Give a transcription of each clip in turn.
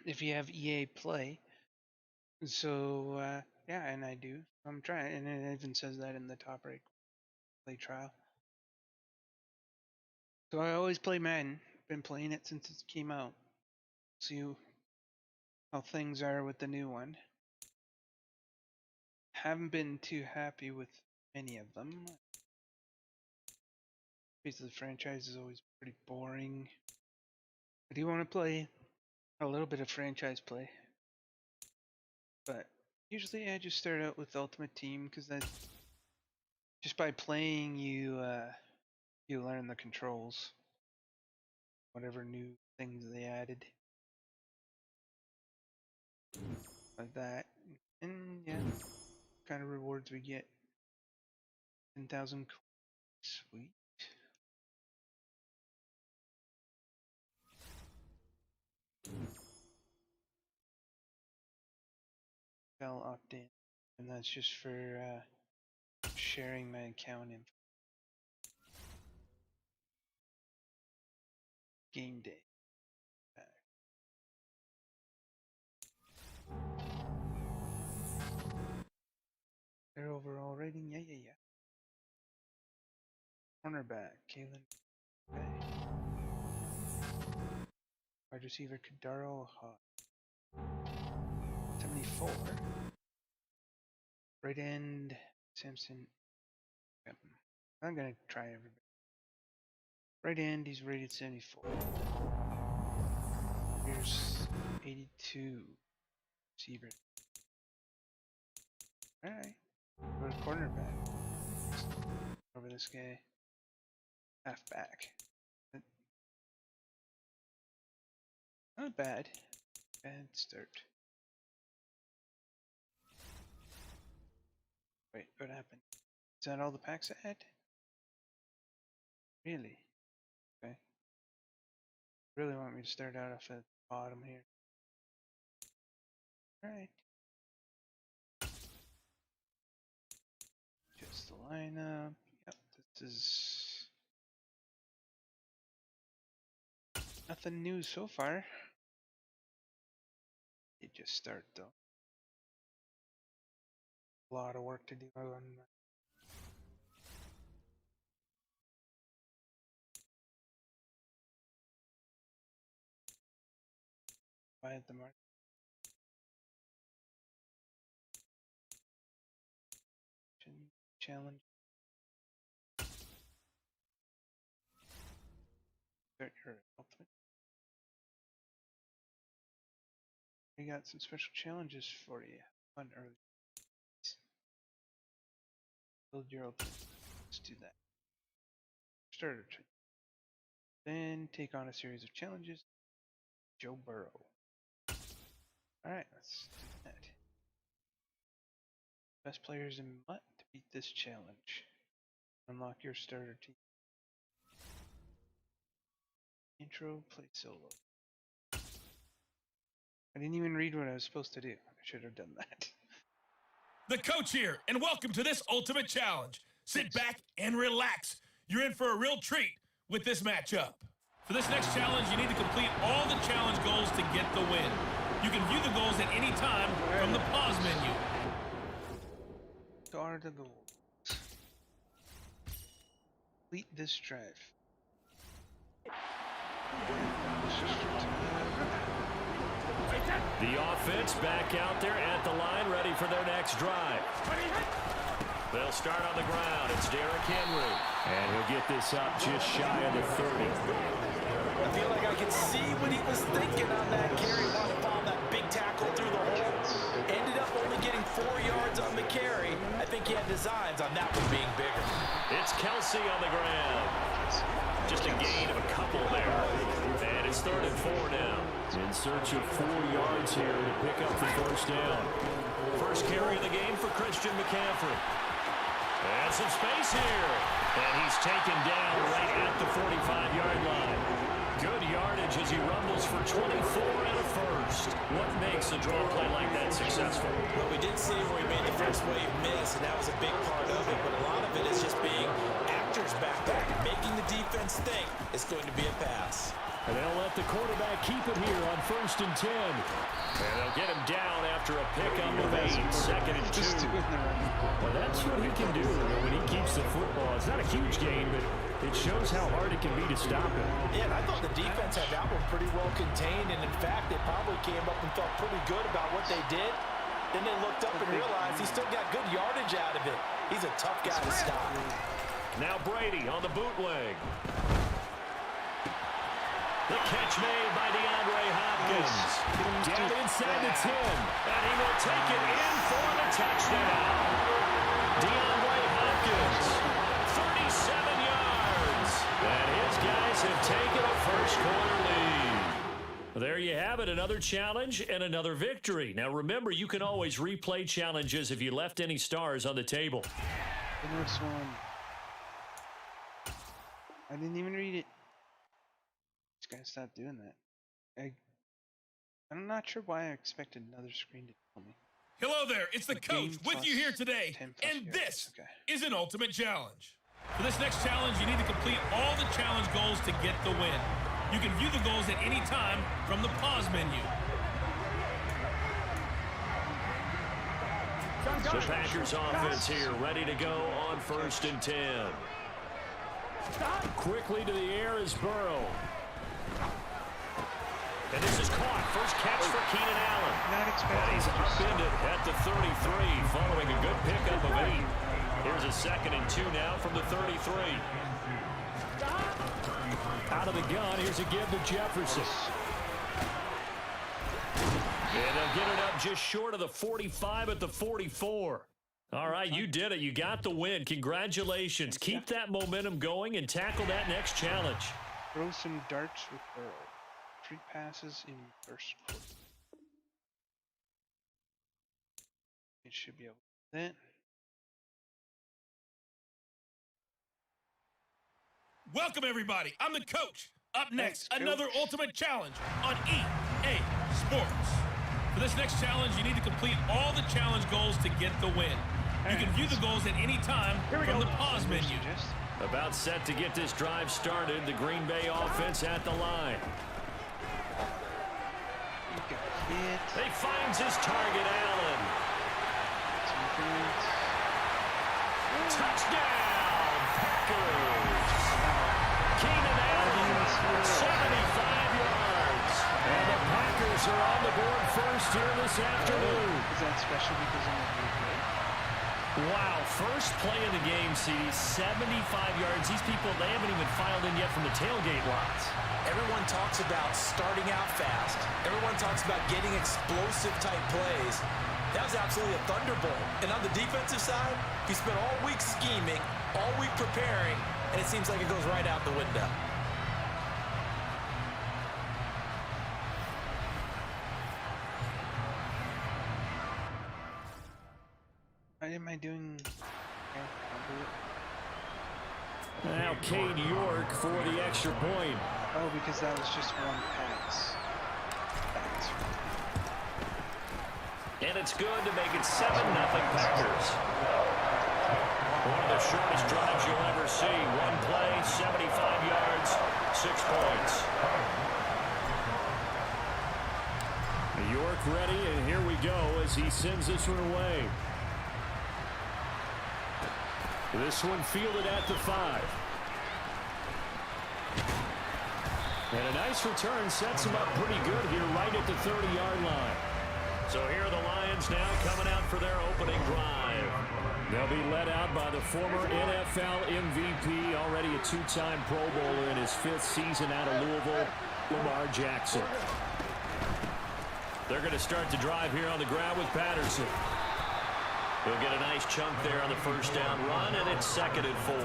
if you have EA Play. So yeah, and I do. I'm trying, and it even says that in the top right play trial. So I always play Madden. Been playing it since it came out. See how things are with the new one. Haven't been too happy with any of them. Because the franchise is always pretty boring. I do want to play a little bit of franchise play, but usually I just start out with Ultimate Team because that just by playing you learn the controls, whatever new things they added, like that, and yeah, kind of rewards we get. 10,000 coins, sweet. I'll opt in, and that's just for sharing my account info. Game day. Their overall rating, yeah. Cornerback, Kalen. Okay. Wide receiver, Kadaro Hawk. 74. Right end, Samson. Yep. I'm gonna try everybody. Right end, he's rated 74. Here's 82. Receiver. Alright. Go to cornerback. Over this guy. Halfback. Not bad. Bad start. Wait, what happened? Is that all the packs I had? Really? Okay. Really want me to start out off at the bottom here. Alright. Just the lineup. Yep, this is nothing new so far. It just start though. A lot of work to do on buy at the market. Challenge. Start your ultimate. We got some special challenges for you. Fun early. Build your ultimate. Let's do that. Starter. Then take on a series of challenges. Joe Burrow. Alright, let's do that. Best players in MUT to beat this challenge. Unlock your starter team. Intro, play solo. I didn't even read what I was supposed to do. I should have done that. The coach here, and welcome to this Ultimate Challenge. Sit back and relax. You're in for a real treat with this matchup. For this next challenge, you need to complete all the challenge goals to get the win. You can view the goals at any time from the pause menu. What are the goals? Complete this drive. The offense back out there at the line, ready for their next drive. They'll start on the ground. It's Derrick Henry. And he'll get this up just shy of the 30. I feel like I can see what he was thinking on that carry. Wanted to follow that big tackle through the hole. Ended up only getting 4 yards on the carry. I think he had designs on that one being bigger. It's Kelsey on the ground. Just a gain of a couple there. And it's 3rd and 4 now. In search of 4 yards here to pick up the first down. First carry of the game for Christian McCaffrey. And some space here. And he's taken down right at the 45-yard line. Good yardage as he rumbles for 24 and a first. What makes a draw play like that successful? Well, we did see where he made the first wave miss, and that was a big part of it. But a lot of it is just being actors back there, making the defense think it's going to be a pass. And they'll let the quarterback keep it here on 1st and 10. And they'll get him down after a pickup of 8, 2nd and 2. Well, that's what he can do when he keeps the football. It's not a huge gain, but it shows how hard it can be to stop him. Yeah, and I thought the defense had that one pretty well contained, and in fact, they probably came up and felt pretty good about what they did. Then they looked up and realized he still got good yardage out of it. He's a tough guy to stop. Now Brady on the bootleg. The catch made by DeAndre Hopkins. Down inside the 10. And he will take it in for the touchdown. DeAndre Hopkins, 37 yards. And his guys have taken a first-quarter lead. There you have it, another challenge and another victory. Now remember, you can always replay challenges if you left any stars on the table. The next one. I didn't even read it. Just gotta stop doing that. I'm not sure why I expected another screen to tell me. Hello there, it's the coach with you here today, and this is an ultimate challenge. For this next challenge, you need to complete all the challenge goals to get the win. You can view the goals at any time from the pause menu. The Packers offense here, ready to go on 1st and 10. Quickly to the air is Burrow. And this is caught. First catch for Keenan Allen. Not expecting. He's upended at the 33 following a good pickup of 8. Here's a 2nd and 2 now from the 33. Out of the gun, here's a give to Jefferson. And they'll get it up just short of the 45 at the 44. All right, you did it. You got the win. Congratulations. Keep that momentum going and tackle that next challenge. Throw some darts with Burrow. 3 passes in first quarter. It should be able to do that. Welcome, everybody. I'm the coach. Up next, Thanks, another Coach. ultimate challenge on EA Sports. For this next challenge, you need to complete all the challenge goals to get the win. You can view the goals at any time from the pause menu. About set to get this drive started. The Green Bay offense at the line. He finds his target, Allen. Touchdown, Packers. Keenan Allen, 75 yards. And the Packers are on the board first here this afternoon. Is that special because I'm a replay? Wow, first play of the game, CD, 75 yards. These people, they haven't even filed in yet from the tailgate lots. Everyone talks about starting out fast. Everyone talks about getting explosive-type plays. That was absolutely a thunderbolt. And on the defensive side, he spent all week scheming, all week preparing, and it seems like it goes right out the window. What am I doing? Okay, I'll do it. Now Cade York for the extra point. Oh, because that was just one pass. That's And it's good to make it 7-0 Packers. One of the shortest drives you'll ever see. One play, 75 yards, 6 points. York ready, and here we go as he sends this one away. This one fielded at the 5. And a nice return sets him up pretty good here right at the 30-yard line. So here are the Lions now coming out for their opening drive. They'll be led out by the former NFL MVP, already a 2-time Pro Bowler in his 5th season out of Louisville, Lamar Jackson. They're going to start the drive here on the ground with Patterson. He'll get a nice chunk there on the first down run, and it's 2nd and 4.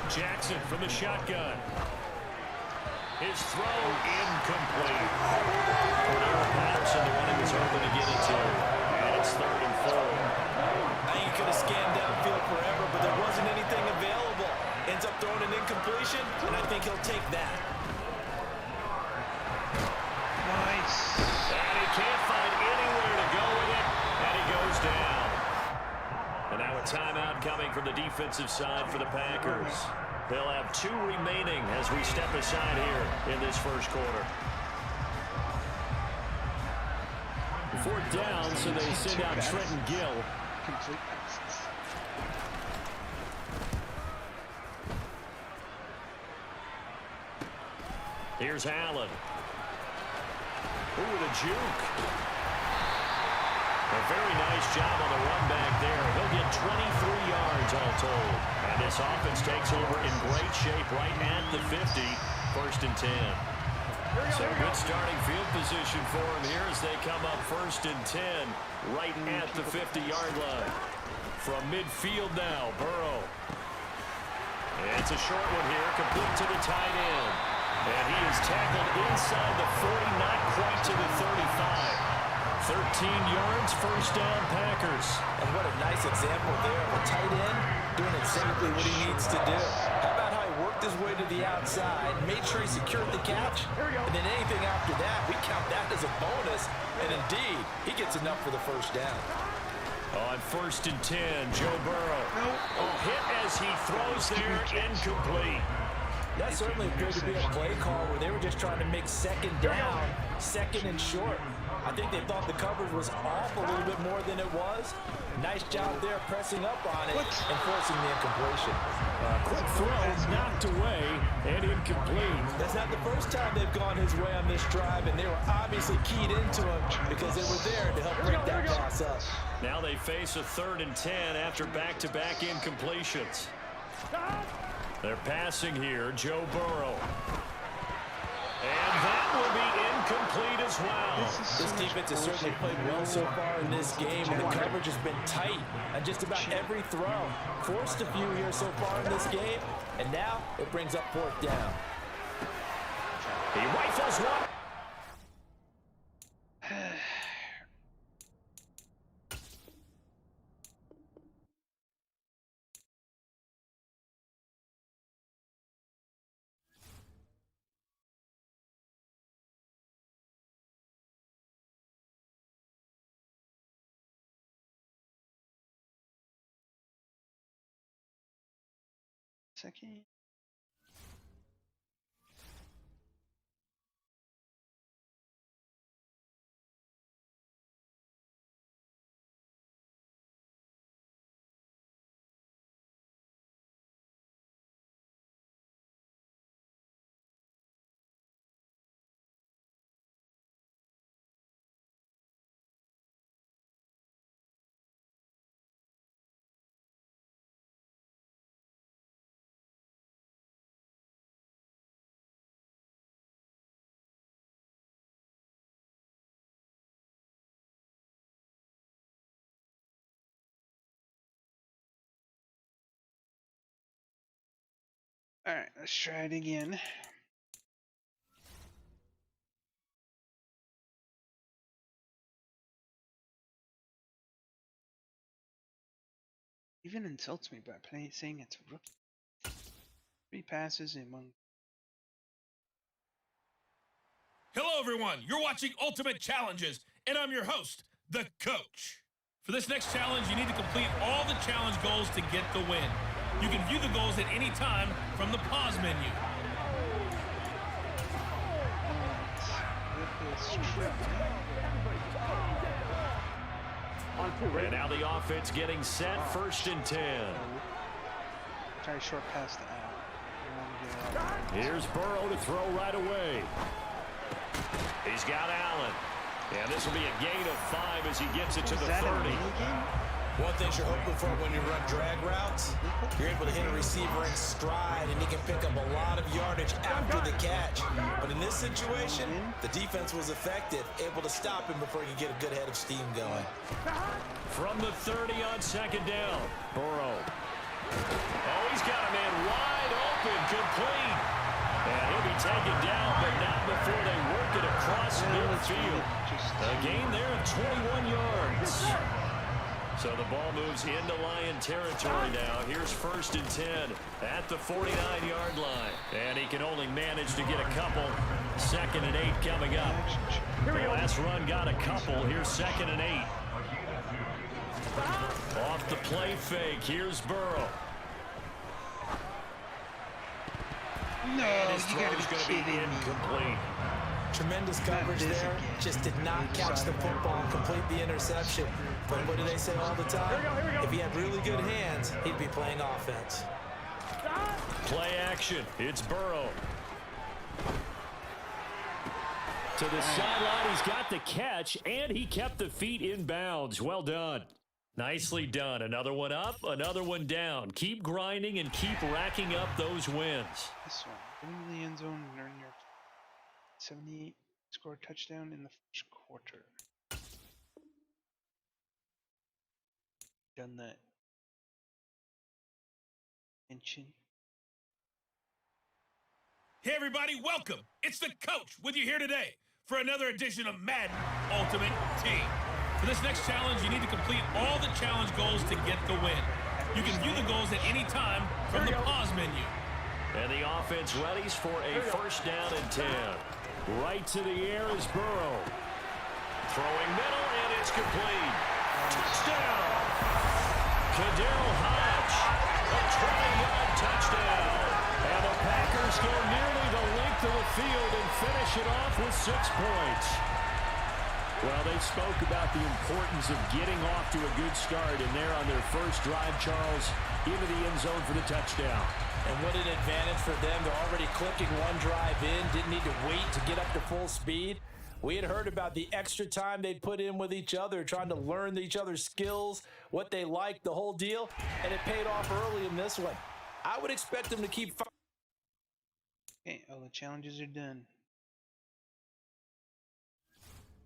Jackson from the shotgun. His throw incomplete. Cordero Patterson, the one he was hoping to get into. And it's 3rd and 4. I think he could have scanned downfield forever, but there wasn't anything available. Ends up throwing an incompletion, and I think he'll take that. nice. And he can't find anywhere to go with it, and he goes down. And now a timeout coming from the defensive side for the Packers. They'll have 2 remaining as we step aside here in this first quarter. 4th down, so they send out Trenton Gill. Complete passes. Here's Allen. Ooh, the juke. A very nice job on the run back there. He'll get 23 yards all told. And this offense takes over in great shape right at the 50. 1st and 10. So good starting field position for them here as they come up 1st and 10 right at the 50-yard line. From midfield now, Burrow. It's a short one here, complete to the tight end. And he is tackled inside the 40, not quite to the 35. 13 yards, 1st down, Packers. And what a nice example there of a tight end doing exactly what he needs to do. How about how he worked his way to the outside, made sure he secured the catch, and then anything after that, we count that as a bonus. And indeed, he gets enough for the 1st down. On 1st and 10, Joe Burrow. Hit as he throws there, incomplete. That certainly appeared to be a play call where they were just trying to make 2nd down, 2nd and short. I think they thought the coverage was off a little bit more than it was. Nice job there pressing up on it and forcing the incompletion. Quick throw, knocked away, and incomplete. That's not the first time they've gone his way on this drive, and they were obviously keyed into him because they were there to help break that pass up. Now they face a 3rd and 10 after back-to-back incompletions. They're passing here, Joe Burrow. And that will be incomplete as well. This defense has certainly played well so far in this game, and the coverage has been tight on just about every throw. Forced a few here so far in this game, and now it brings up 4th down. He rifles one. Second. Alright, let's try it again. Even insults me by saying it's a rookie. 3 passes in 1. Hello, everyone. You're watching Ultimate Challenges, and I'm your host, the Coach. For this next challenge, you need to complete all the challenge goals to get the win. You can view the goals at any time from the pause menu. And now the offense getting set, 1st and 10. Try short pass to Allen. Here's Burrow to throw right away. He's got Allen. And this will be a gain of 5 as he gets it to the 30. One thing you're hoping for when you run drag routes, you're able to hit a receiver in stride, and he can pick up a lot of yardage after the catch. But in this situation, the defense was effective, able to stop him before he could get a good head of steam going. From the 30 on 2nd down, Burrow. Oh, he's got a man wide open, complete. And he'll be taken down, but not before they work it across midfield. A gain there of 21 yards. So the ball moves into Lion territory now. Here's 1st and 10 at the 49-yard line. And he can only manage to get a couple. 2nd and 8 coming up. The last run got a couple. Here's 2nd and 8. Off the play fake. Here's Burrow. No, And his you throw gotta is be going to be kidding me. incomplete. Tremendous Not coverage this there. again. Just did not They catch the decided football and complete the interception. But what do they say all the time? If he had really good hands, he'd be playing offense. Play action. It's Burrow. To the sideline, he's got the catch, and he kept the feet in bounds. Well done. Nicely done. Another one up, another one down. Keep grinding and keep racking up those wins. This one. Go into the end zone and earn your 78 score touchdown in the first quarter. Done that. Mention. Hey, everybody, welcome. It's the coach with you here today for another edition of Madden Ultimate Team. For this next challenge, you need to complete all the challenge goals to get the win. You can view the goals at any time from the pause menu. And the offense readies for a first down and 10. Right to the air is Burrow. Throwing middle, and it's complete. Touchdown! Kadarius Hodge, a 20-yard touchdown. And the Packers go nearly the length of the field and finish it off with 6 points. Well, they spoke about the importance of getting off to a good start, and they're on their first drive, Charles, into the end zone for the touchdown. And what an advantage for them. They're already clicking one drive in, didn't need to wait to get up to full speed. We had heard about the extra time they'd put in with each other, trying to learn each other's skills, what they liked, the whole deal, and it paid off early in this one. I would expect them to keep fighting. Okay, all the challenges are done.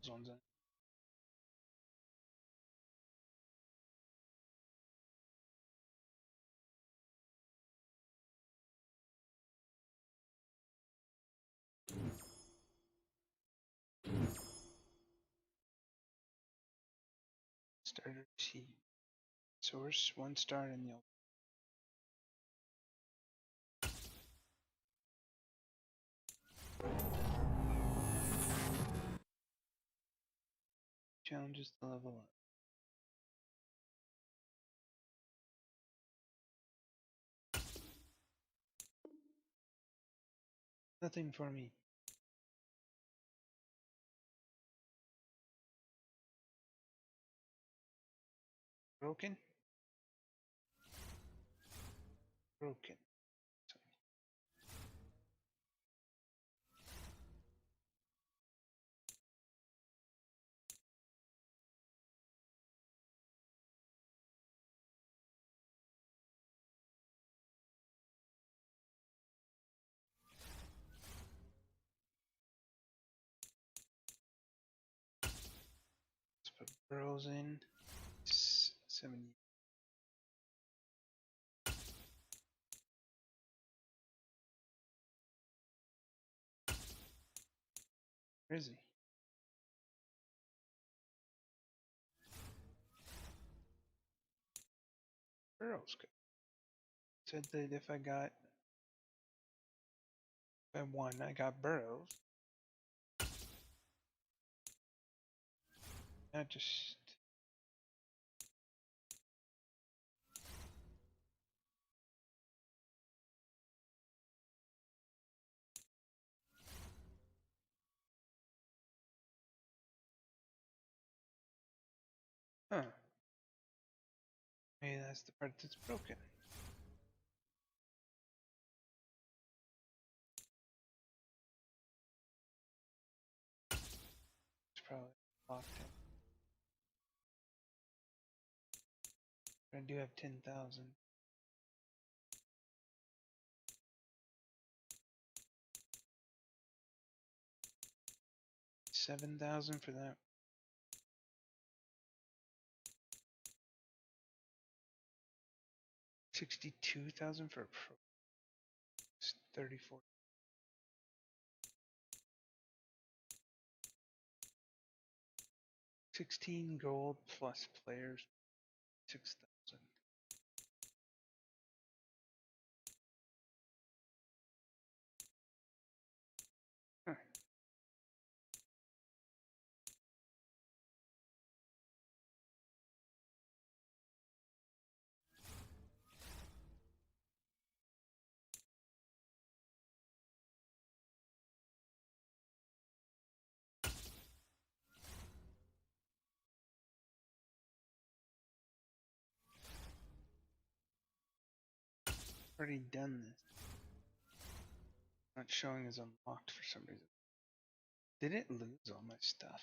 Zone's done. Starter sheet. Source, 1 star in the challenges to level up. Nothing for me. Broken? Broken. Sorry. Let's put Burrows in. 70. Where is he? Burrows good. Said that if I won, I got Burrows. Not just. Huh. Maybe that's the part that's broken. It's probably locked in. I do have 10,000. 7,000 for that. 62,000 for a pro. It's 34. 16 gold plus players. 6,000. Huh. already done this. Not showing as unlocked for some reason. Did it lose all my stuff?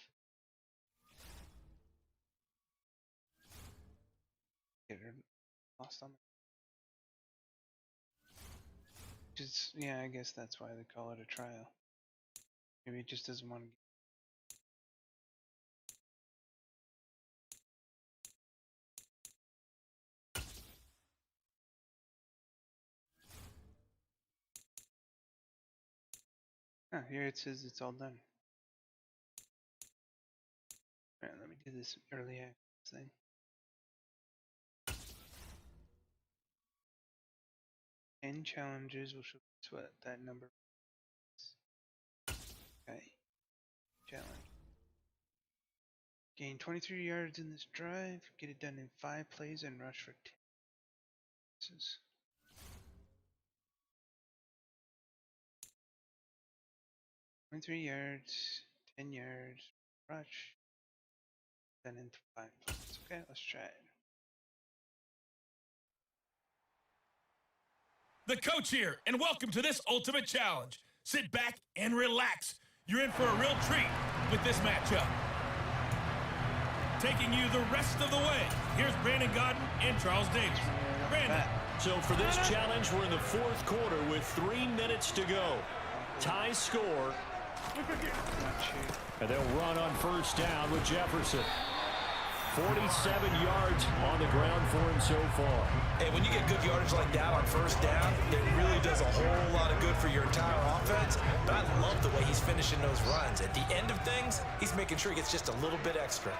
It lost all my. Just, yeah, I guess that's why they call it a trial. Maybe it just doesn't want to. Oh, here it says it's all done. Alright, let me do this early access thing. Ten challenges will show us what that number is. Okay. Challenge. Gain 23 yards in this drive, get it done in 5 plays, and rush for 10 passes. "23 yards, 10 yards, rush, done in 5 plays." Okay, let's try it. The coach here, and welcome to this Ultimate Challenge. Sit back and relax. You're in for a real treat with this matchup. Taking you the rest of the way, here's Brandon Godden and Charles Davis. Brandon. So for this challenge, we're in the 4th quarter with 3 minutes to go. Tie score. And they'll run on first down with Jefferson. 47 yards on the ground for him so far. Hey, when you get good yardage like that on first down, it really does a whole lot of good for your entire offense. But I love the way he's finishing those runs. At the end of things, he's making sure he gets just a little bit extra.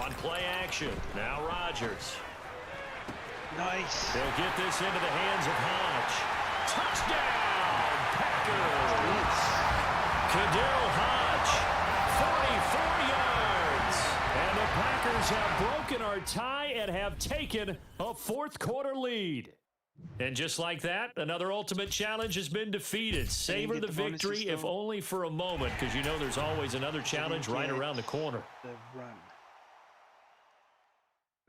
On play action, now Rodgers. Nice. They'll get this into the hands of Hodge. Touchdown, Packers! Kadil Hodge, 44 yards. And the Packers have broken our tie and have taken a 4th quarter lead. And just like that, another Ultimate Challenge has been defeated. Savor the victory, if only for a moment, because you know there's always another challenge right around the corner. The run.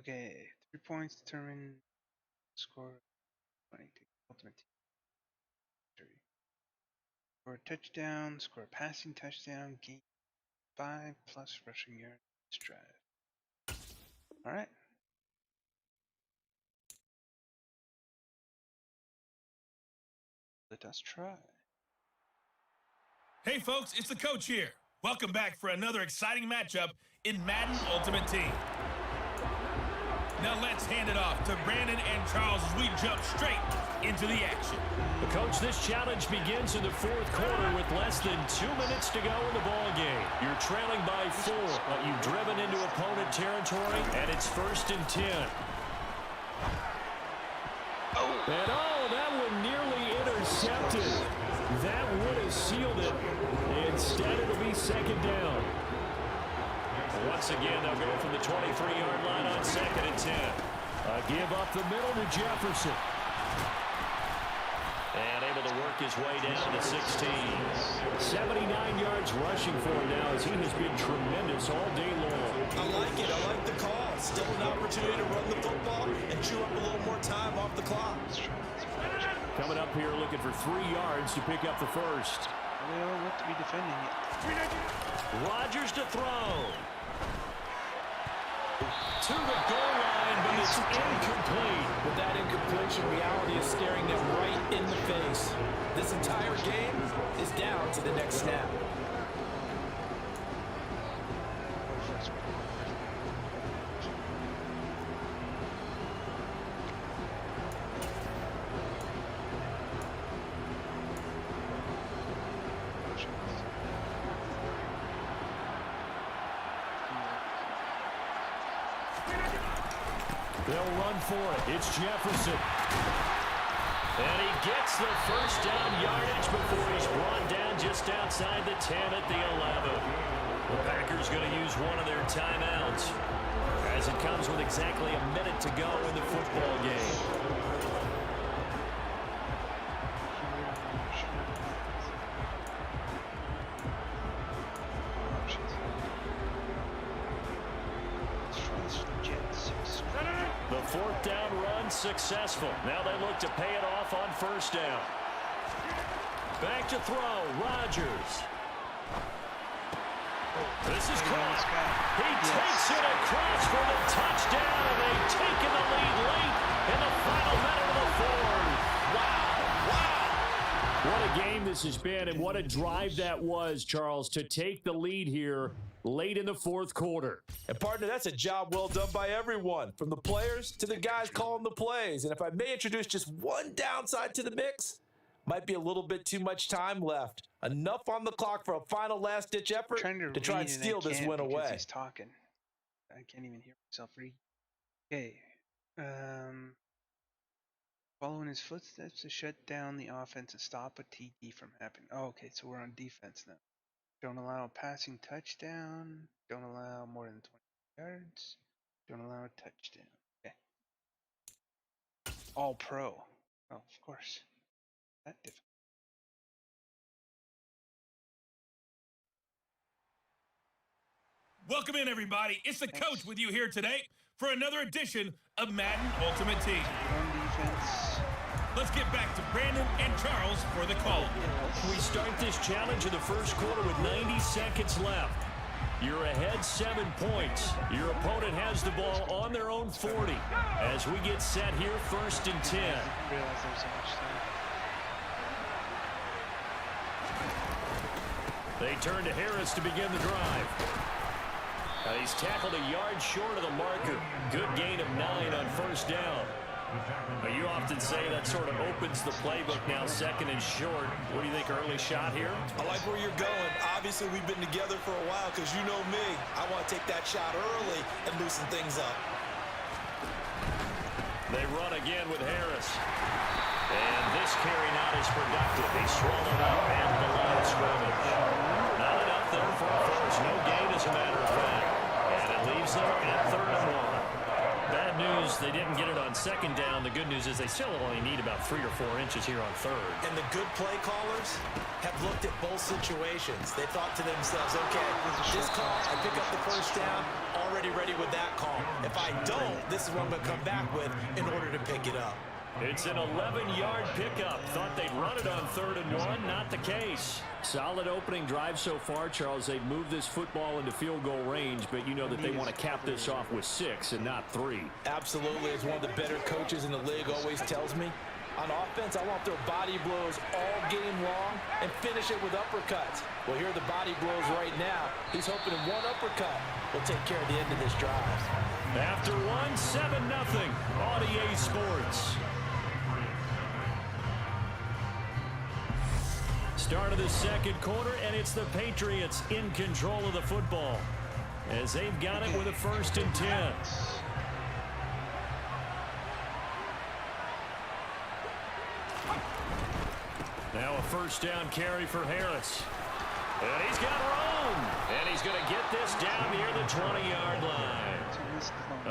Okay, 3 points determine score. Ultimate team victory. Score a touchdown, score a passing touchdown, gain 5 plus rushing yards drive. Alright. Let us try. Hey folks, it's the coach here. Welcome back for another exciting matchup in Madden Ultimate Team. Now let's hand it off to Brandon and Charles as we jump straight into the action. Coach, this challenge begins in the 4th quarter with less than 2 minutes to go in the ball game. You're trailing by 4, but you've driven into opponent territory, and it's 1st and 10. And that one nearly intercepted. That would have sealed it. Instead, it'll be 2nd down. Once again, they'll go from the 23-yard line on 2nd and 10. A give up the middle to Jefferson. And able to work his way down to 16. 79 yards rushing for him now as he has been tremendous all day long. I like it. I like the call. Still an opportunity to run the football and chew up a little more time off the clock. Coming up here looking for 3 yards to pick up the first. They don't want to be defending it. Rodgers to throw. To the goal line, but it's incomplete. But that incompletion reality is staring them right in the face. This entire game is down to the next snap. They'll run for it. It's Jefferson. And he gets the first down yardage before he's brought down just outside the 10 at the 11. The Packers going to use one of their timeouts as it comes with exactly a minute to go in the football game. The 4th down run successful. Now they look to pay it off on 1st down. Back to throw, Rodgers. This is caught. He takes it across for the touchdown, and they've taken the lead late in the final minute of the 4th. Wow. What a game this has been, and what a drive that was, Charles, to take the lead here late in the 4th quarter. And, partner, that's a job well done by everyone, from the players to the guys calling the plays. And if I may introduce just one downside to the mix, might be a little bit too much time left. Enough on the clock for a final last-ditch effort to try and steal this win away. He's talking. I can't even hear myself read. Okay. Following his footsteps to shut down the offense and stop a TD from happening. Oh, okay, so we're on defense now. Don't allow a passing touchdown. Don't allow more than 20 yards. Don't allow a touchdown. Okay. All pro. Oh, of course. That difficult. Welcome in, everybody. It's the coach with you here today for another edition of Madden Ultimate Team. Let's get back to Brandon and Charles for the call. We start this challenge in the 1st quarter with 90 seconds left. You're ahead 7 points. Your opponent has the ball on their own 40. As we get set here, 1st and 10. I didn't realize there was so much time. They turn to Harris to begin the drive. He's tackled a yard short of the marker. Good gain of 9 on 1st down. You often say that sort of opens the playbook now, 2nd and short. What do you think, early shot here? I like where you're going. Obviously, we've been together for a while because you know me. I want to take that shot early and loosen things up. They run again with Harris. And this carry not as productive. He swallowed up at the line of scrimmage. Not enough there for a first. No gain, as a matter of fact. And it leaves them at 3rd and 1. Bad news, they didn't get it on 2nd down. The good news is they still only need about 3 or 4 inches here on 3rd. And the good play callers have looked at both situations. They thought to themselves, okay, this call, I pick up the 1st down, already ready with that call. If I don't, this is what I'm going to come back with in order to pick it up. It's an 11-yard pickup. Thought they'd run it on 3rd and 1. Not the case. Solid opening drive so far, Charles. They've moved this football into field goal range, but you know that they want to cap this off with 6 and not 3. Absolutely. As one of the better coaches in the league always tells me, on offense, I want their body blows all game long and finish it with uppercuts. Well, here are the body blows right now. He's hoping in one uppercut will take care of the end of this drive. After 7-0, Audier Sports. Start of the 2nd quarter, and it's the Patriots in control of the football as they've got it with a 1st and 10. Now a 1st down carry for Harris. And he's got room. And he's going to get this down near the 20-yard line.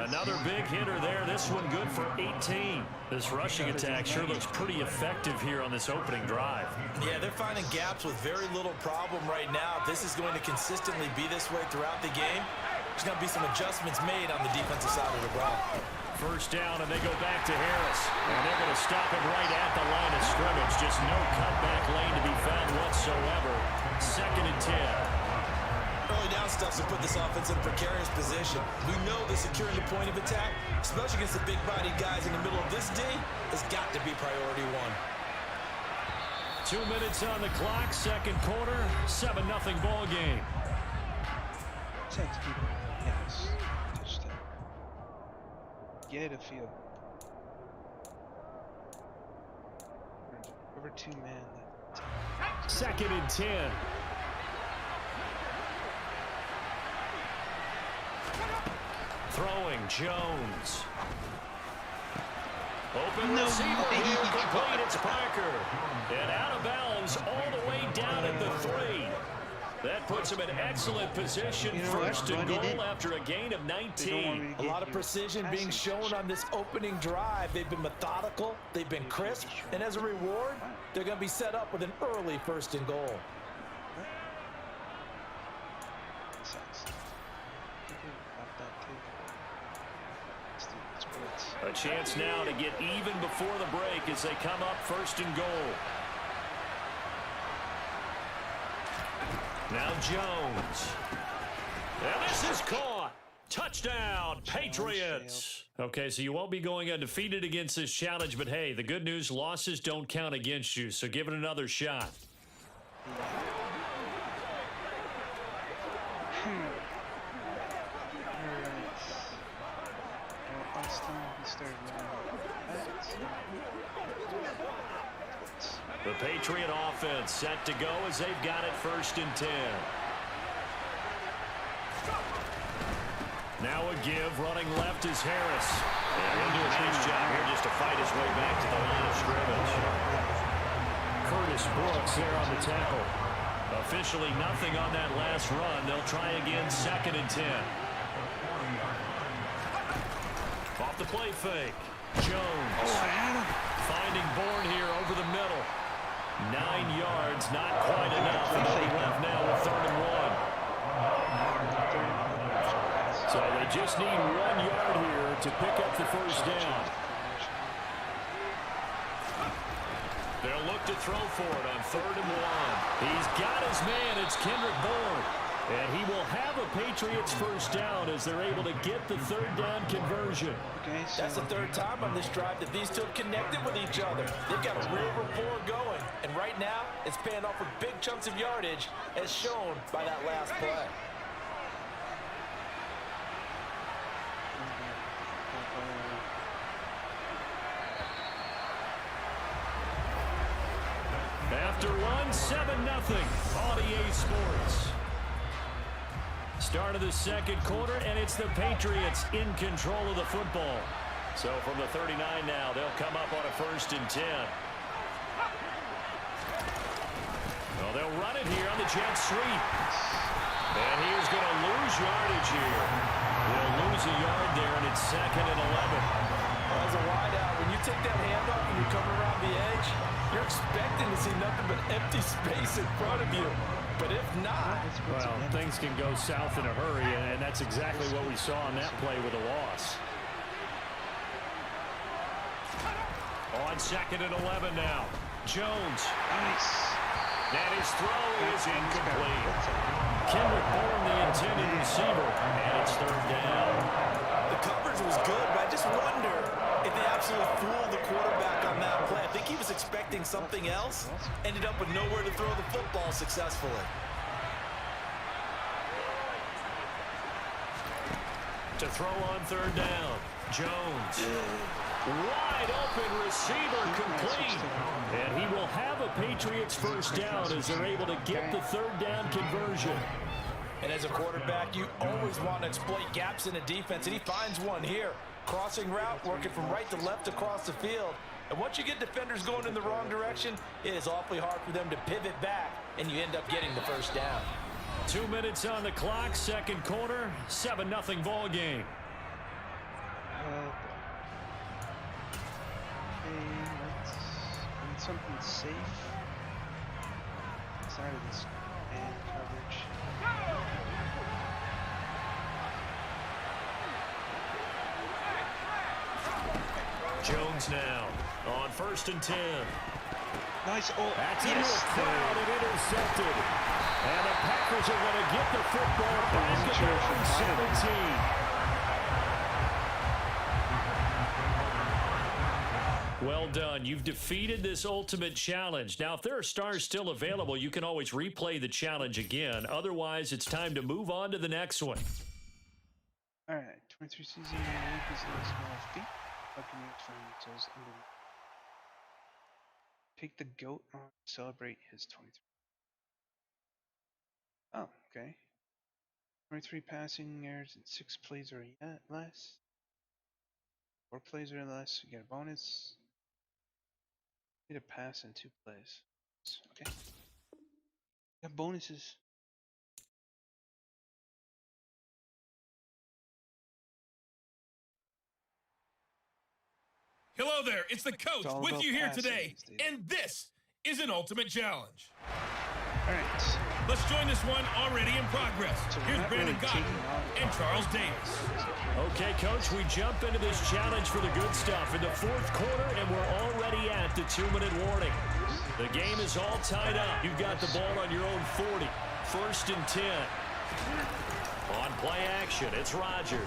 Another big hitter there. This one good for 18. This rushing attack sure looks pretty effective here on this opening drive. Yeah, they're finding gaps with very little problem right now. If this is going to consistently be this way throughout the game, there's going to be some adjustments made on the defensive side of the ball. 1st down, and they go back to Harris. And they're going to stop him right at the line of scrimmage. Just no cutback lane to be found whatsoever. 2nd and 10. Early down stuff to put this offense in a precarious position. We know that securing the point of attack, especially against the big-bodied guys in the middle of this D, has got to be priority 1. 2 minutes on the clock, 2nd quarter, 7-0 ball game. Yes. Touchdown. Get a field. Over 2 men. 2nd and 10. Throwing Jones. Open receiver here, complete. It's Parker. And out of bounds all the way down at the 3. That puts him in excellent position. 1st and goal after a gain of 19. A lot of precision being shown on this opening drive. They've been methodical. They've been crisp. And as a reward, they're going to be set up with an early 1st and goal. A chance now to get even before the break as they come up 1st and goal. Now Jones. And this is caught. Touchdown, Patriots. Okay, so you won't be going undefeated against this challenge, but hey, the good news, losses don't count against you, so give it another shot. The Patriot offense set to go as they've got it 1st and 10. Now a give, running left is Harris. And he'll do a nice job here just to fight his way back to the line of scrimmage. Curtis Brooks there on the tackle. Officially nothing on that last run. They'll try again 2nd and 10. Off the play fake. Jones. Finding Bourne here over the middle. 9 yards, not quite enough. And they'll be left now with 3rd and 1. So they just need 1 yard here to pick up the 1st down. They'll look to throw for it on 3rd and 1. He's got his man. It's Kendrick Bourne. And he will have a Patriots 1st down as they're able to get the 3rd down conversion. That's the 3rd time on this drive that these two have connected with each other. They've got a real rapport going. And right now, it's paying off with big chunks of yardage, as shown by that last play. After one, 7-0 on EA Sports. Start of the 2nd quarter, and it's the Patriots in control of the football. So from the 39 now, they'll come up on a 1st and 10. Well, they'll run it here on the jet sweep. And he is going to lose yardage here. They'll lose a yard there, and it's 2nd and 11. As a wideout, when you take that handoff and you're coming around the edge, you're expecting to see nothing but empty space in front of you. But if not, well, things can go south in a hurry, and that's exactly what we saw on that play with a loss. On 2nd and 11 now. Jones. Nice. And his throw is incomplete. Kendrick Bourne, the intended receiver, and it's 3rd down. The coverage was good, but I just wonder if they absolutely fooled the quarterback on that play. I think he was expecting something else, ended up with nowhere to throw the football successfully. To throw on 3rd down, Jones. Wide open receiver, complete. And he will have a Patriots 1st down as they're able to get the 3rd down conversion. And as a quarterback, you always want to exploit gaps in a defense, and he finds one here. Crossing route, working from right to left across the field. And once you get defenders going in the wrong direction, it is awfully hard for them to pivot back, and you end up getting the 1st down. 2 minutes on the clock, 2nd quarter, 7-0 ball game. Let's find something safe inside of this man coverage. Jones now on 1st and 10. Nice. Oh, That's yes. into a crowd and intercepted. And the Packers are going to get the football back at their own 17. Well done. You've defeated this ultimate challenge. Now, if there are stars still available, you can always replay the challenge again. Otherwise, it's time to move on to the next one. All right. 23 season in the league is the small feet. Buccaneers franchise under. Take the goat on to celebrate his 23. Oh, okay. 23 passing yards in 6 plays or less. 4 plays or less, you get a bonus. Get a pass in 2 plays. Okay. You got bonuses. Hello there, it's the coach It's all with about you here passing today, these days. and this is an ultimate challenge. Alright. Let's join this one already in progress. So Here's Brandon Goddard and Charles Davis. Okay, Coach, we jump into this challenge for the good stuff in the fourth quarter, and we're already at the 2-minute warning. The game is all tied up. You've got the ball on your own 40. 1st and 10. On play action, it's Rodgers.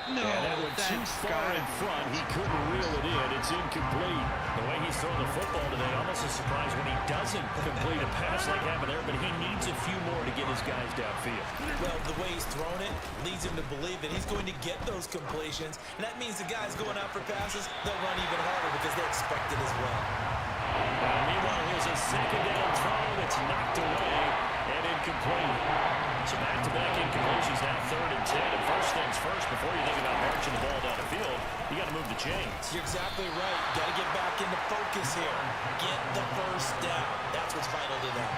No, And that went too far in front. He couldn't reel it in. It's incomplete. The way he's throwing the football today, almost a surprise when he doesn't complete a pass like happened there, but he needs a few more to get his guys downfield. Well, the way he's thrown it leads him to believe that he's going to get those completions, and that means the guys going out for passes, they'll run even harder because they expect it as well. Meanwhile, here's a 2nd down throw that's knocked away and incomplete. So back-to-back incompletions, now 3rd and 10. And first things first, before you think about marching the ball down the field, you got to move the chains. You're exactly right. Got to get back into focus here. Get the first down. That's what's vital to them.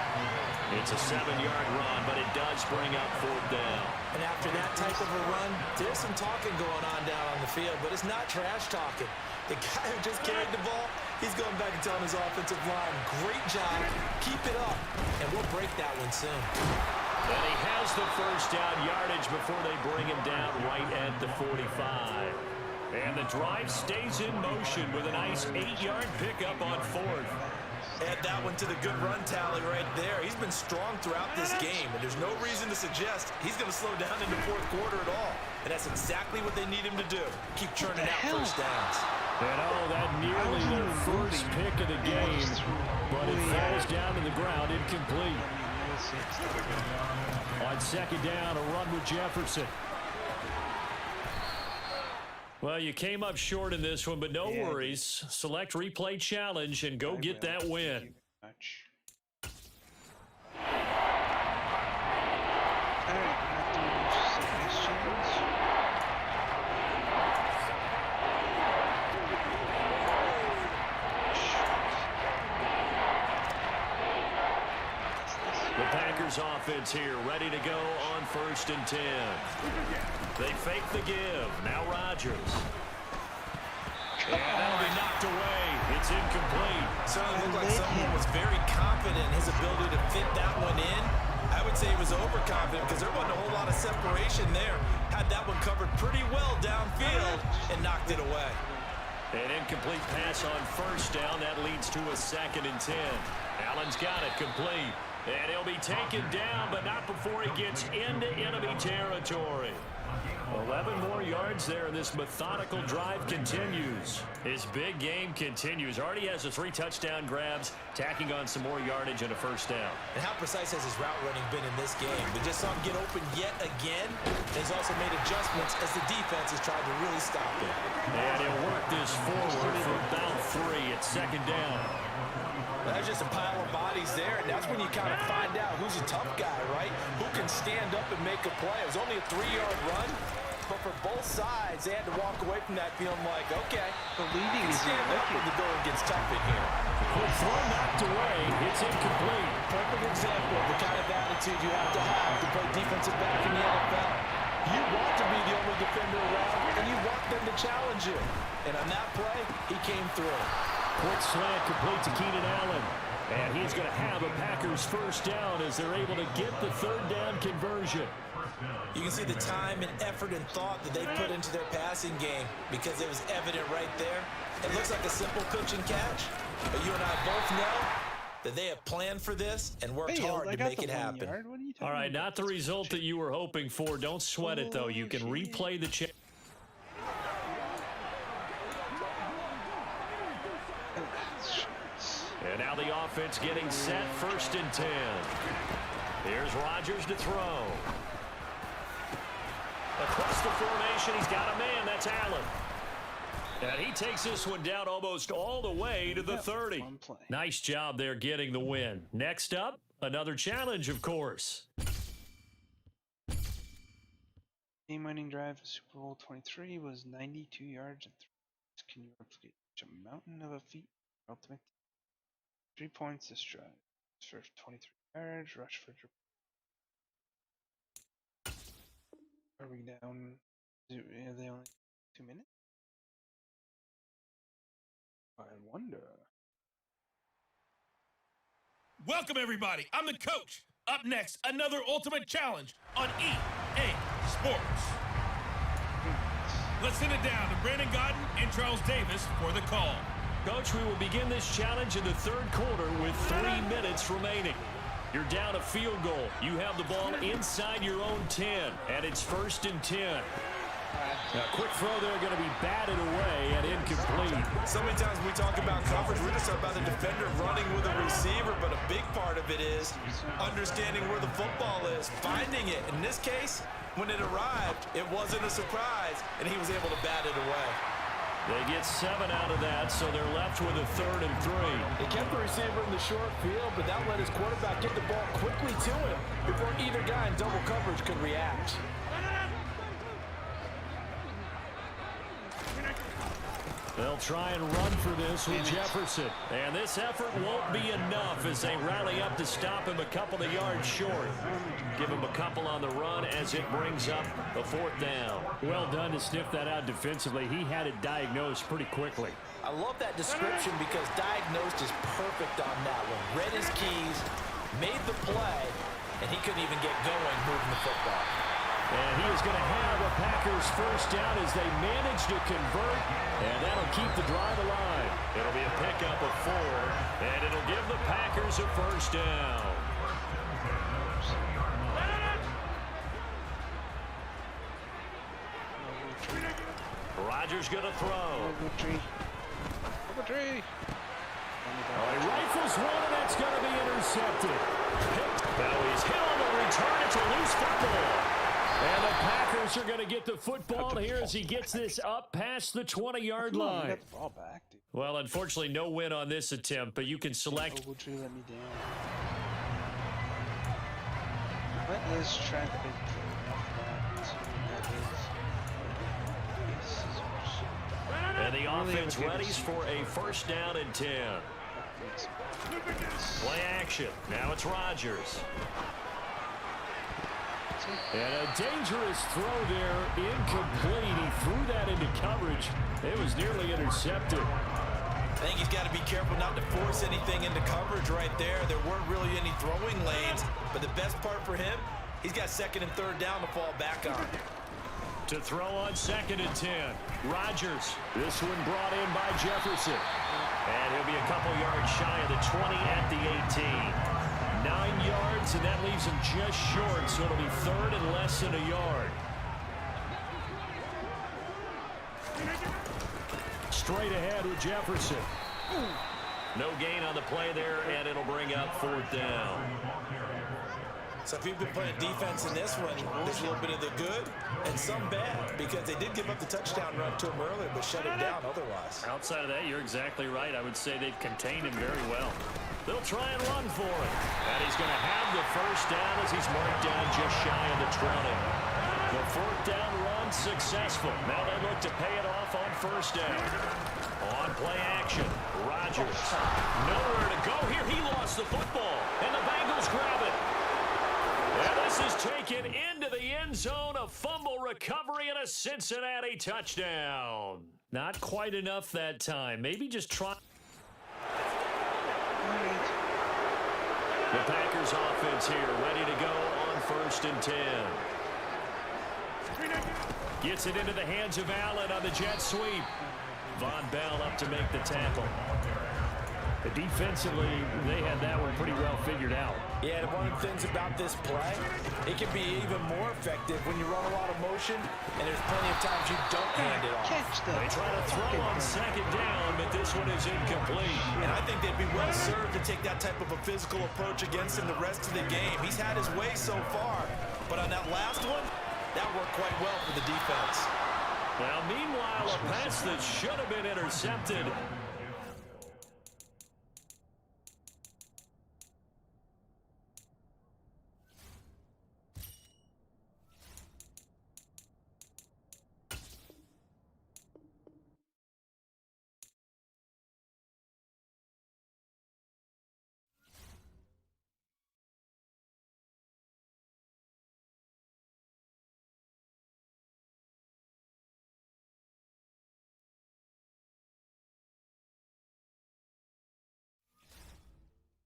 It's a 7-yard run, but it does bring up 4th down. And after that type of a run, there's some talking going on down on the field, but it's not trash talking. The guy who just carried the ball, he's going back and telling his offensive line, great job, keep it up, and we'll break that one soon. And he has the first down yardage before they bring him down right at the 45. And the drive stays in motion with a nice 8-yard pickup on 4th. Add that one to the good run tally right there. He's been strong throughout this game, and there's no reason to suggest he's going to slow down in the fourth quarter at all. And that's exactly what they need him to do. Keep churning out first downs. And that nearly their first pick of the game, but it falls down to the ground incomplete. On 2nd down, a run with Jefferson. Well, you came up short in this one, but no worries. Select replay challenge and go get that win. The Packers offense here, ready to go on 1st and 10. They fake the give. Now Rodgers. And that'll be knocked away. It's incomplete. Certainly looked like someone was very confident in his ability to fit that one in. I would say he was overconfident because there wasn't a whole lot of separation there. Had that one covered pretty well downfield and knocked it away. An incomplete pass on 1st down. That leads to a 2nd and 10. Allen's got it complete. And he'll be taken down, but not before he gets into enemy territory. 11 more yards there, and this methodical drive continues. His big game continues. Already has the 3 touchdown grabs, tacking on some more yardage and a 1st down. And how precise has his route running been in this game? We just saw him get open yet again. He's also made adjustments as the defense has tried to really stop him. And he'll work this forward for about 3 at 2nd down. There's just a pile of bodies there, and that's when you kind of find out who's a tough guy, right? Who can stand up and make a play. It was only a 3-yard run, but for both sides, they had to walk away from that feeling like, okay, the leading is stand up when the going gets tough in here. Quick throw knocked away. It's incomplete. Perfect example of the kind of attitude you have to play defensive back in the NFL. You want to be the only defender around, and you want them to challenge you. And on that play, he came through. Quick slant complete to Keenan Allen. And he's going to have a Packers 1st down as they're able to get the 3rd down conversion. You can see the time and effort and thought that they put into their passing game because it was evident right there. It looks like a simple pitch and catch, but you and I both know that they have planned for this and worked hard to make it happen. All right, not the result that you were hoping for. Don't sweat it, though. You can replay the check. And now the offense getting set, 1st and 10. Here's Rodgers to throw. Across the formation, he's got a man. That's Allen. And he takes this one down almost all the way to the 30. Nice job there getting the win. Next up, another challenge, of course. Game-winning drive in Super Bowl 23 was 92 yards and 3 points. Can you replicate such a mountain of a feat? Ultimate 3 points this drive. For 23 yards, rush for... Are we down? Are they only 2 minutes? I wonder. Welcome, everybody. I'm the coach. Up next, another Ultimate Challenge on EA Sports. Let's send it down to Brandon Godden and Charles Davis for the call. Coach, we will begin this challenge in the third quarter with 3 minutes remaining. You're down a field goal. You have the ball inside your own 10, and it's 1st and 10. Now, quick throw there, going to be batted away and incomplete. So many times when we talk about coverage, we're just talking about the defender running with a receiver, but a big part of it is understanding where the football is, finding it. In this case, when it arrived, it wasn't a surprise, and he was able to bat it away. They get 7 out of that, so they're left with a 3rd and 3. They kept the receiver in the short field, but that let his quarterback get the ball quickly to him before either guy in double coverage could react. They'll try and run for this with Jefferson. And this effort won't be enough as they rally up to stop him a couple of yards short. Give him a couple on the run as it brings up the 4th down. Well done to sniff that out defensively. He had it diagnosed pretty quickly. I love that description because diagnosed is perfect on that one. Read his keys, made the play, and he couldn't even get going moving the football. And he is going to have a Packers 1st down as they manage to convert, and that'll keep the drive alive. It'll be a pickup of 4, and it'll give the Packers a 1st down. Rodgers going to throw. He rifles one, and that's going to be intercepted. Now he's hit on the return. It's a loose football. And the Packers are going to get the football here as he gets this up past the 20-yard line. Got the ball back, dude. Well, unfortunately, no win on this attempt, but you can select. Ogletree let me down. What is traffic? And the offense readies for a 1st down and 10. Play action. Now it's Rodgers. And a dangerous throw there, incomplete. He threw that into coverage. It was nearly intercepted. I think he's got to be careful not to force anything into coverage right there. There weren't really any throwing lanes, but the best part for him, he's got 2nd and 3rd down to fall back on. To throw on 2nd and 10. Rodgers. This one brought in by Jefferson. And he'll be a couple yards shy of the 20 at the 18. 9 yards, and that leaves him just short, so it'll be 3rd and less than a yard. Straight ahead with Jefferson. No gain on the play there, and it'll bring up 4th down. So if you've been playing defense in this one, there's a little bit of the good and some bad because they did give up the touchdown run to him earlier, but shut it down otherwise. Outside of that, you're exactly right. I would say they've contained him very well. They'll try and run for it. And he's going to have the 1st down as he's marked down just shy of the 20. The 4th down run successful. Now they look to pay it off on 1st down. On play action, Rodgers. Nowhere to go here. He lost the football, and the Bengals grab it. And this is taken into the end zone. A fumble recovery and a Cincinnati touchdown. Not quite enough that time. Maybe just try. The Packers offense here ready to go on 1st and 10. Gets it into the hands of Allen on the jet sweep. Von Bell up to make the tackle. Defensively, they had that one pretty well figured out. Yeah, and one of the things about this play, it can be even more effective when you run a lot of motion, and there's plenty of times you don't hand it off. They try to throw on 2nd down, but this one is incomplete. And I think they'd be well served to take that type of a physical approach against him the rest of the game. He's had his way so far, but on that last one, that worked quite well for the defense. Now, meanwhile, a pass that should have been intercepted.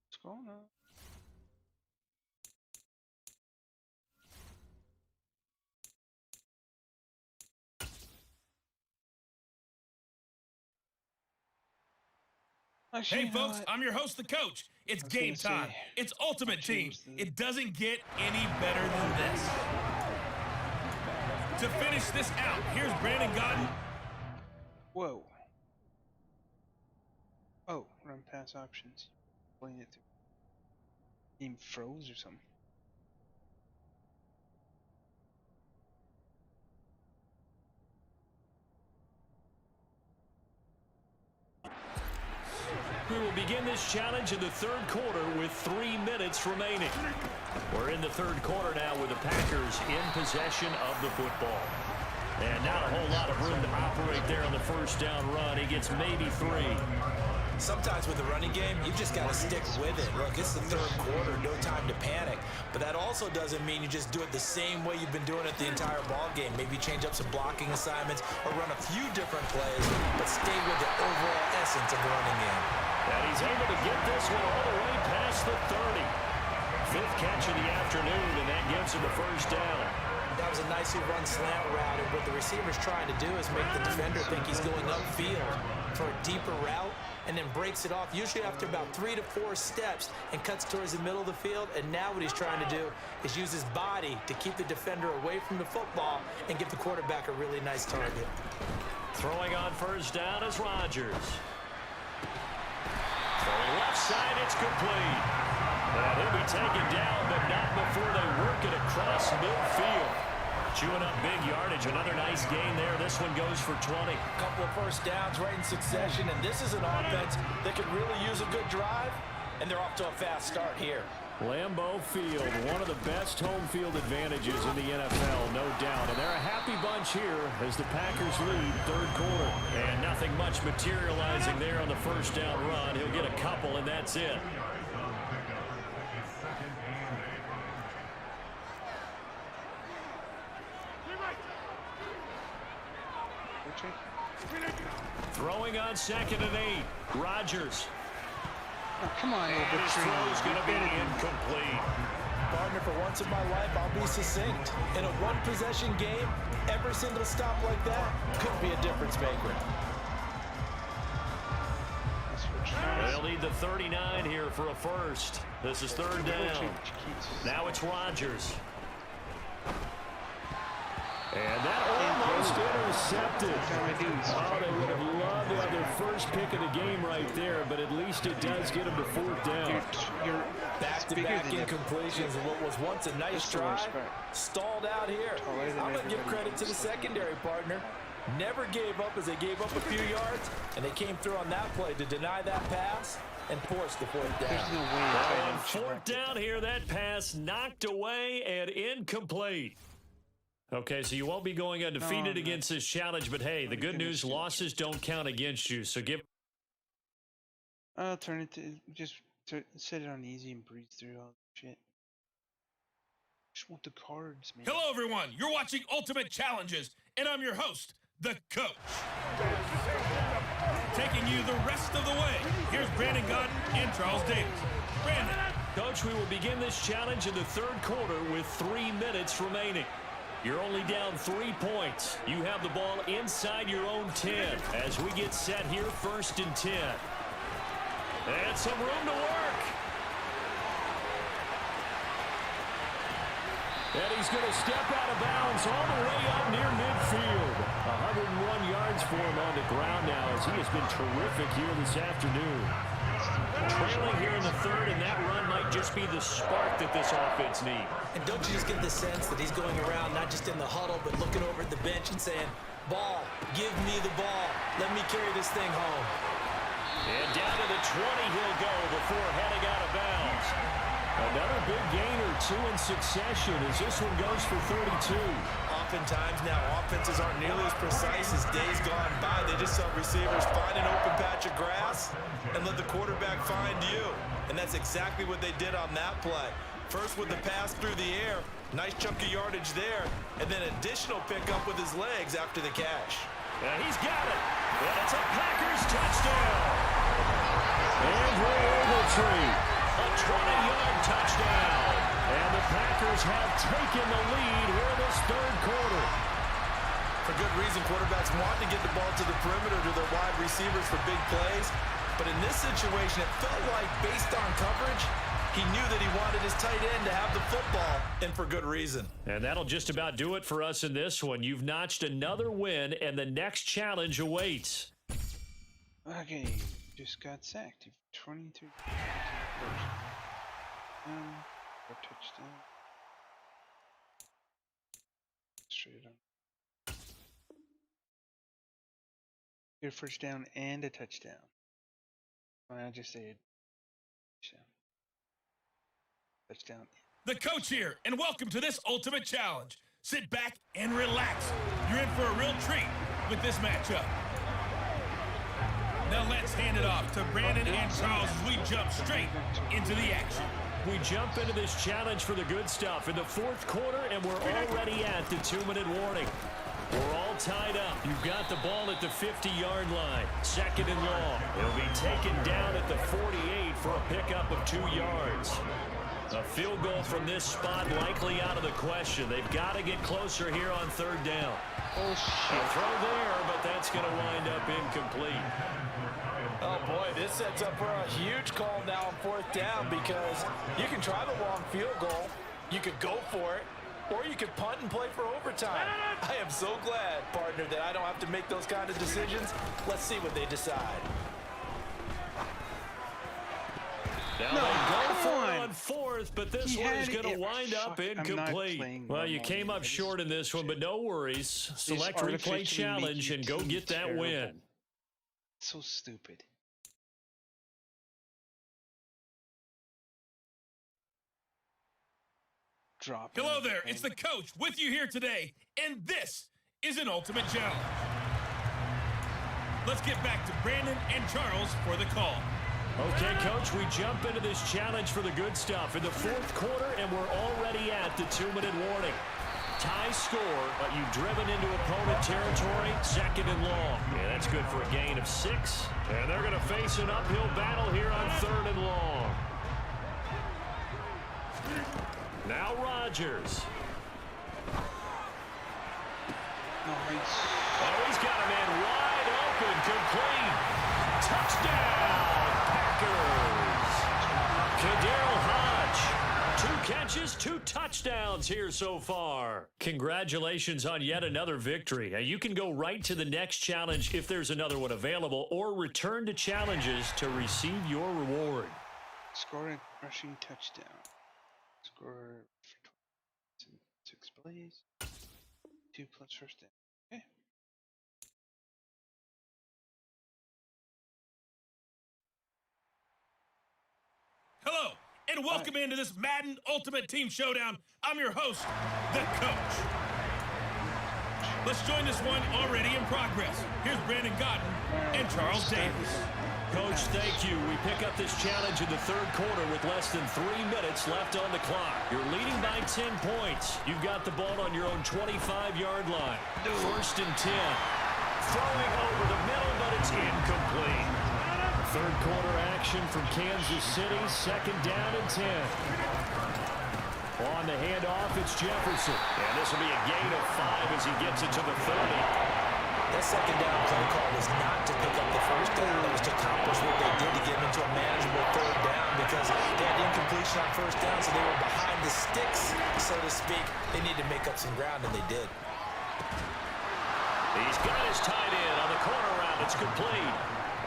What's going on? Actually, Hey, you know folks, what? I'm your host, the coach. It's I was game gonna time. say, It's Ultimate Team. change the- It doesn't get any better than this. To finish this out, here's Brandon Godden. Whoa. Oh, run pass options. Playing it through. Game froze or something. We will begin this challenge in the third quarter with 3 minutes remaining. We're in the third quarter now with the Packers in possession of the football. And not a whole lot of room to operate there on the first down run. He gets maybe 3. Sometimes with the running game, you just got to stick with it. Look, it's the third quarter, no time to panic. But that also doesn't mean you just do it the same way you've been doing it the entire ball game. Maybe change up some blocking assignments or run a few different plays, but stay with the overall essence of the running game. And he's able to get this one all the way past the 30. 5th catch of the afternoon, and that gives him a first down. That was a nicely run slant route, and what the receiver's trying to do is make the defender think he's going upfield for a deeper route, and then breaks it off, usually after about 3 to 4 steps, and cuts towards the middle of the field. And now what he's trying to do is use his body to keep the defender away from the football and give the quarterback a really nice target. Throwing on first down is Rodgers. Throwing left side, it's complete. And he'll be taken down, but not before they work it across midfield. Chewing up big yardage. Another nice gain there. This one goes for 20. A couple of first downs right in succession, and this is an offense that could really use a good drive, and they're off to a fast start here. Lambeau Field, one of the best home field advantages in the NFL, no doubt. And they're a happy bunch here as the Packers lead third quarter. And nothing much materializing there on the first down run. He'll get a couple, and that's it. Throwing on 2nd and 8. Rodgers. Oh, come on, And his throw's going to be incomplete. Partner, for once in my life, I'll be succinct. In a one-possession game, every single stop like that could be a difference maker. They'll need the 39 here for a first. This is third down. Now it's Rodgers. And that almost intercepted. Oh, they would have loved to have their first pick of the game right there, but at least it does get them to 4th down. You're Back-to-back incompletions, and what was once a nice drive stalled out here. I'm going to give credit to the secondary, partner. Never gave up as they gave up a few yards, and they came through on that play to deny that pass and force the 4th down. There's no way. On 4th down here, that pass knocked away and incomplete. Okay, so you won't be going undefeated against this challenge, but hey, the good news, losses don't count against you, so give... I'll turn it to, set it on easy and breeze through all the shit. Just want the cards, man. Hello, everyone. You're watching Ultimate Challenges, and I'm your host, the coach. Taking you the rest of the way, here's Brandon Godden and Charles Davis. Brandon. Coach, we will begin this challenge in the third quarter with 3 minutes remaining. You're only down 3 points. You have the ball inside your own 10 as we get set here, 1st and 10. And some room to work. And he's going to step out of bounds all the way up near midfield. 101 yards for him on the ground now as he has been terrific here this afternoon. Trailing here in the third, and that run might just be the spark that this offense needs. And don't you just get the sense that he's going around not just in the huddle, but looking over at the bench and saying, ball, give me the ball. Let me carry this thing home. And down to the 20 he'll go before heading out of bounds. Another big gain or 2 in succession as this one goes for 32. Oftentimes now, offenses aren't nearly as precise as days gone by. They just saw receivers find an open patch of grass and let the quarterback find you. And that's exactly what they did on that play. First with the pass through the air, nice chunk of yardage there, and then additional pickup with his legs after the catch. And he's got it. And it's a Packers touchdown. Andrew Ogletree, a 20-yard touchdown. And the Packers have taken the lead here in this third quarter. For good reason, quarterbacks want to get the ball to the perimeter to their wide receivers for big plays. But in this situation, it felt like, based on coverage, he knew that he wanted his tight end to have the football, and for good reason. And that'll just about do it for us in this one. You've notched another win, and the next challenge awaits. Okay, just got sacked. 23 or touchdown. Straight on. Get a first down and a touchdown. I'll just say it. Touchdown. The coach here, and welcome to this ultimate challenge. Sit back and relax. You're in for a real treat with this matchup. Now let's hand it off to Brandon and Charles as we jump straight into the action. We jump into this challenge for the good stuff in the fourth quarter, and we're already at the 2-minute warning. We're all tied up. You've got the ball at the 50-yard line. Second and long. It'll be taken down at the 48 for a pickup of 2 yards. A field goal from this spot likely out of the question. They've got to get closer here on third down. Oh, shit. A throw there, but that's going to wind up incomplete. Oh, boy, this sets up for a huge call now on fourth down because you can try the long field goal, you could go for it, or you could punt and play for overtime. I am so glad, partner, that I don't have to make those kind of decisions. Let's see what they decide. Now they go for it on fourth, but this one is going to wind up incomplete. Well, you came up short in this one, but no worries. Select replay challenge and go get that win. So stupid. Hello there, it's the coach with you here today, and this is an ultimate challenge. Let's get back to Brandon and Charles for the call. Okay, Coach, we jump into this challenge for the good stuff in the fourth quarter, and we're already at the 2-minute warning. Tie score, but you've driven into opponent territory, second and long. Yeah, that's good for a gain of 6. And they're going to face an uphill battle here on third and long. Now Rodgers. Oh, he's got a man wide open, complete. Touchdown, Packers. Kadarrell Hodge, 2 catches, 2 touchdowns here so far. Congratulations on yet another victory. Now, you can go right to the next challenge if there's another one available, or return to challenges to receive your reward. Score a rushing touchdown. Score for 6 plays. 2 plus first down. Okay. Hello, and welcome into this Madden Ultimate Team Showdown. I'm your host, the coach. Let's join this one already in progress. Here's Brandon Godden and Charles Davis. Coach, thank you. We pick up this challenge in the third quarter with less than 3 minutes left on the clock. You're leading by 10 points. You've got the ball on your own 25-yard line. First and 10. Throwing over the middle, but it's incomplete. Third quarter action from Kansas City. Second down and 10. On the handoff, it's Jefferson. And this will be a gain of 5 as he gets it to the 30. That second down play call was not to pick up the first down. It was to accomplish what they did to get into a manageable third down because they had incompletion on first down, so they were behind the sticks, so to speak. They needed to make up some ground, and they did. He's got his tight end on the corner route. It's complete.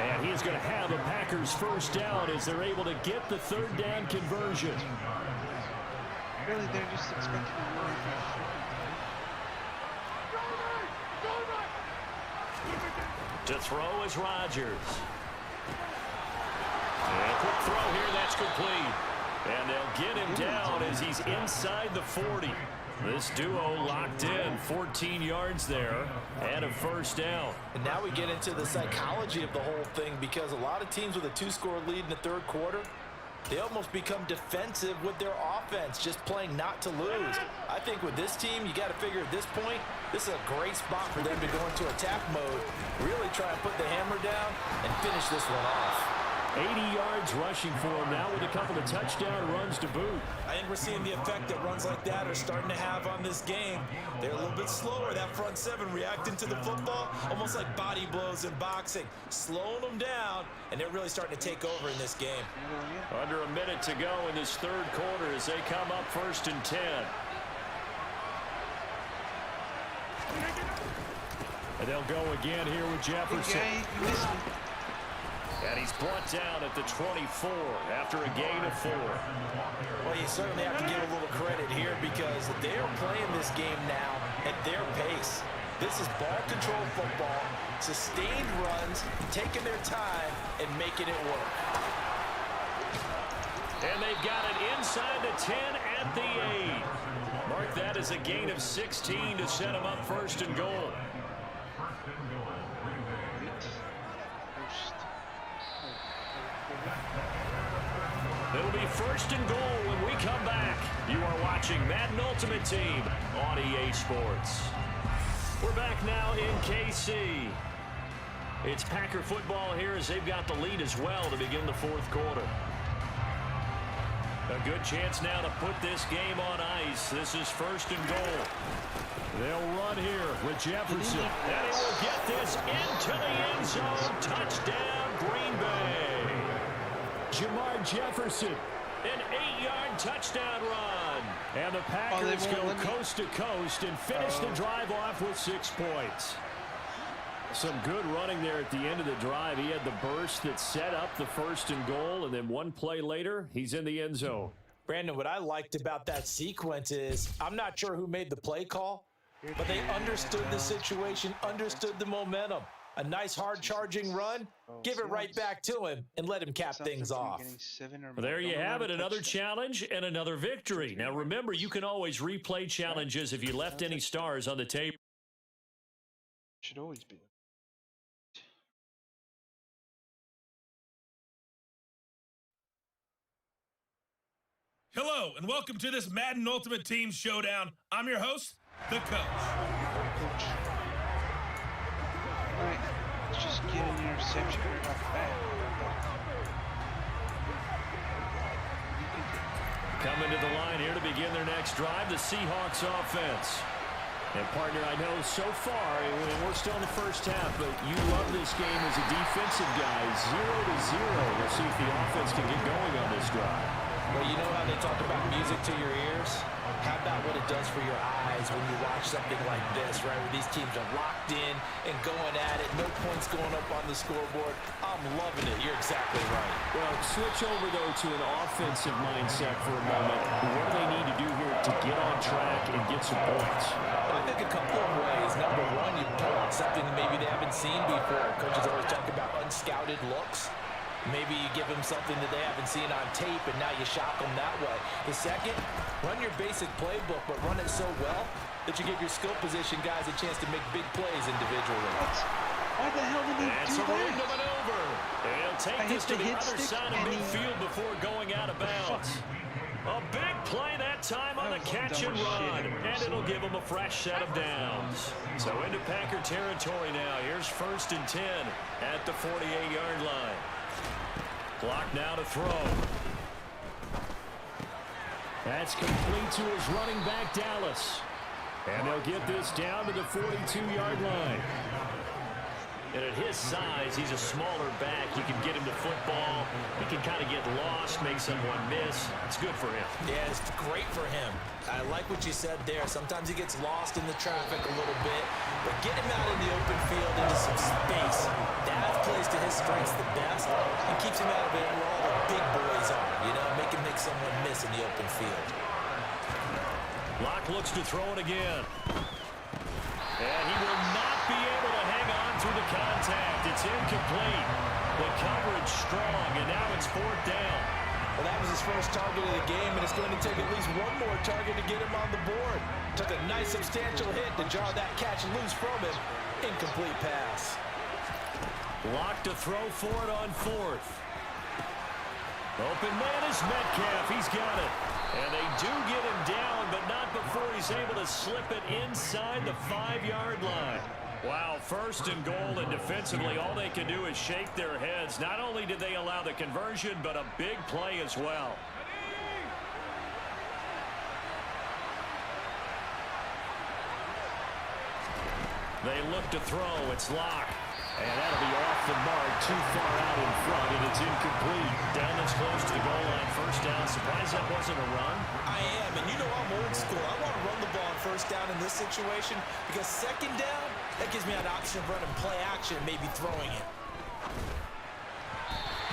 And he's going to have a Packers first down as they're able to get the third down conversion. Really, they're just expecting more. To throw is Rodgers. And a quick throw here, that's complete. And they'll get him down as he's inside the 40. This duo locked in, 14 yards there, and a first down. And now we get into the psychology of the whole thing because a lot of teams with a 2-score lead in the third quarter, they almost become defensive with their offense, just playing not to lose. I think with this team, you got to figure at this point, this is a great spot for them to go into attack mode, really try and put the hammer down and finish this one off. 80 yards rushing for him now with a couple of touchdown runs to boot. I think we're seeing the effect that runs like that are starting to have on this game. They're a little bit slower, that front seven reacting to the football, almost like body blows in boxing, slowing them down, and they're really starting to take over in this game. Under a minute to go in this third quarter as they come up 1st and 10. And they'll go again here with Jefferson. And he's brought down at the 24 after a gain of 4. Well, you certainly have to give a little credit here because they're playing this game now at their pace. This is ball control football, sustained runs, taking their time and making it work. And they've got it inside the 10 at the 8. Mark that as a gain of 16 to set them up 1st and goal. It'll be 1st and goal when we come back. You are watching Madden Ultimate Team on EA Sports. We're back now in KC. It's Packer football here as they've got the lead as well to begin the 4th quarter. A good chance now to put this game on ice. This is 1st and goal. They'll run here with Jefferson. And he will get this into the end zone. Touchdown, Green Bay. Jamar Jefferson, an 8-yard touchdown run. And the Packers go coast to coast and finish the drive off with 6 points. Some good running there at the end of the drive. He had the burst that set up the 1st and goal, and then one play later, he's in the end zone. Brandon, what I liked about that sequence is I'm not sure who made the play call, but they understood the situation, understood the momentum. A nice hard-charging run, give it right back to him, and let him cap things off. Well, there you have it, another challenge and another victory. Now, remember, you can always replay challenges if you left any stars on the table. Should always be. Hello, and welcome to this Madden Ultimate Team Showdown. I'm your host, the Coach. All right, let's just get an interception right off the bat. Coming to the line here to begin their next drive, the Seahawks offense. And partner, I know so far, and we're still in the first half, but you love this game as a defensive guy. 0-0. We'll see if the offense can get going on this drive. Well, you know how they talk about music to your ears? How about what it does for your eyes when you watch something like this, right? Where these teams are locked in and going at it. No points going up on the scoreboard. I'm loving it. You're exactly right. Well, switch over, though, to an offensive mindset for a moment. What do they need to do here to get on track and get some points? I think a couple of ways. Number one, you pull out something maybe they haven't seen before. Coaches always talk about unscouted looks. Maybe you give them something that they haven't seen on tape, and now you shock them that way. The second, run your basic playbook, but run it so well that you give your skill position guys a chance to make big plays individually. Why the hell did he do that? Maneuver. They'll take this to the other side of midfield before going out of bounds. A big play that time on the catch and run, and it'll give them a fresh set of downs. So into Packer territory now. Here's 1st and 10 at the 48-yard line. Clock now to throw. That's complete to his running back, Dallas. And they'll get this down to the 42-yard line. And at his size, he's a smaller back. You can get him to football. He can kind of get lost, make someone miss. It's good for him. Yeah, it's great for him. I like what you said there. Sometimes he gets lost in the traffic a little bit, but get him out in the open field into some space. That plays to his strengths the best and keeps him out of it where all the big boys are, you know, make him make someone miss in the open field. Locke looks to throw it again. And he will not be able to hang on through the contact. It's incomplete. The coverage strong, and now it's 4th down. Well, that was his first target of the game, and it's going to take at least one more target to get him on the board. Took a nice substantial hit to jar that catch loose from him. Incomplete pass. Locke to throw for it on 4th. Open man is Metcalf. He's got it. And they do get him down, but not before he's able to slip it inside the 5-yard line. Wow, first and goal, and defensively, all they can do is shake their heads. Not only did they allow the conversion, but a big play as well. They look to throw. It's Locke. And that'll be off the mark, too far out in front, and it's incomplete. Down this close to the goal line, first down. Surprised that wasn't a run? I am, and you know I'm old school. I want to run the ball on first down in this situation because second down, that gives me an option of running play action and maybe throwing it.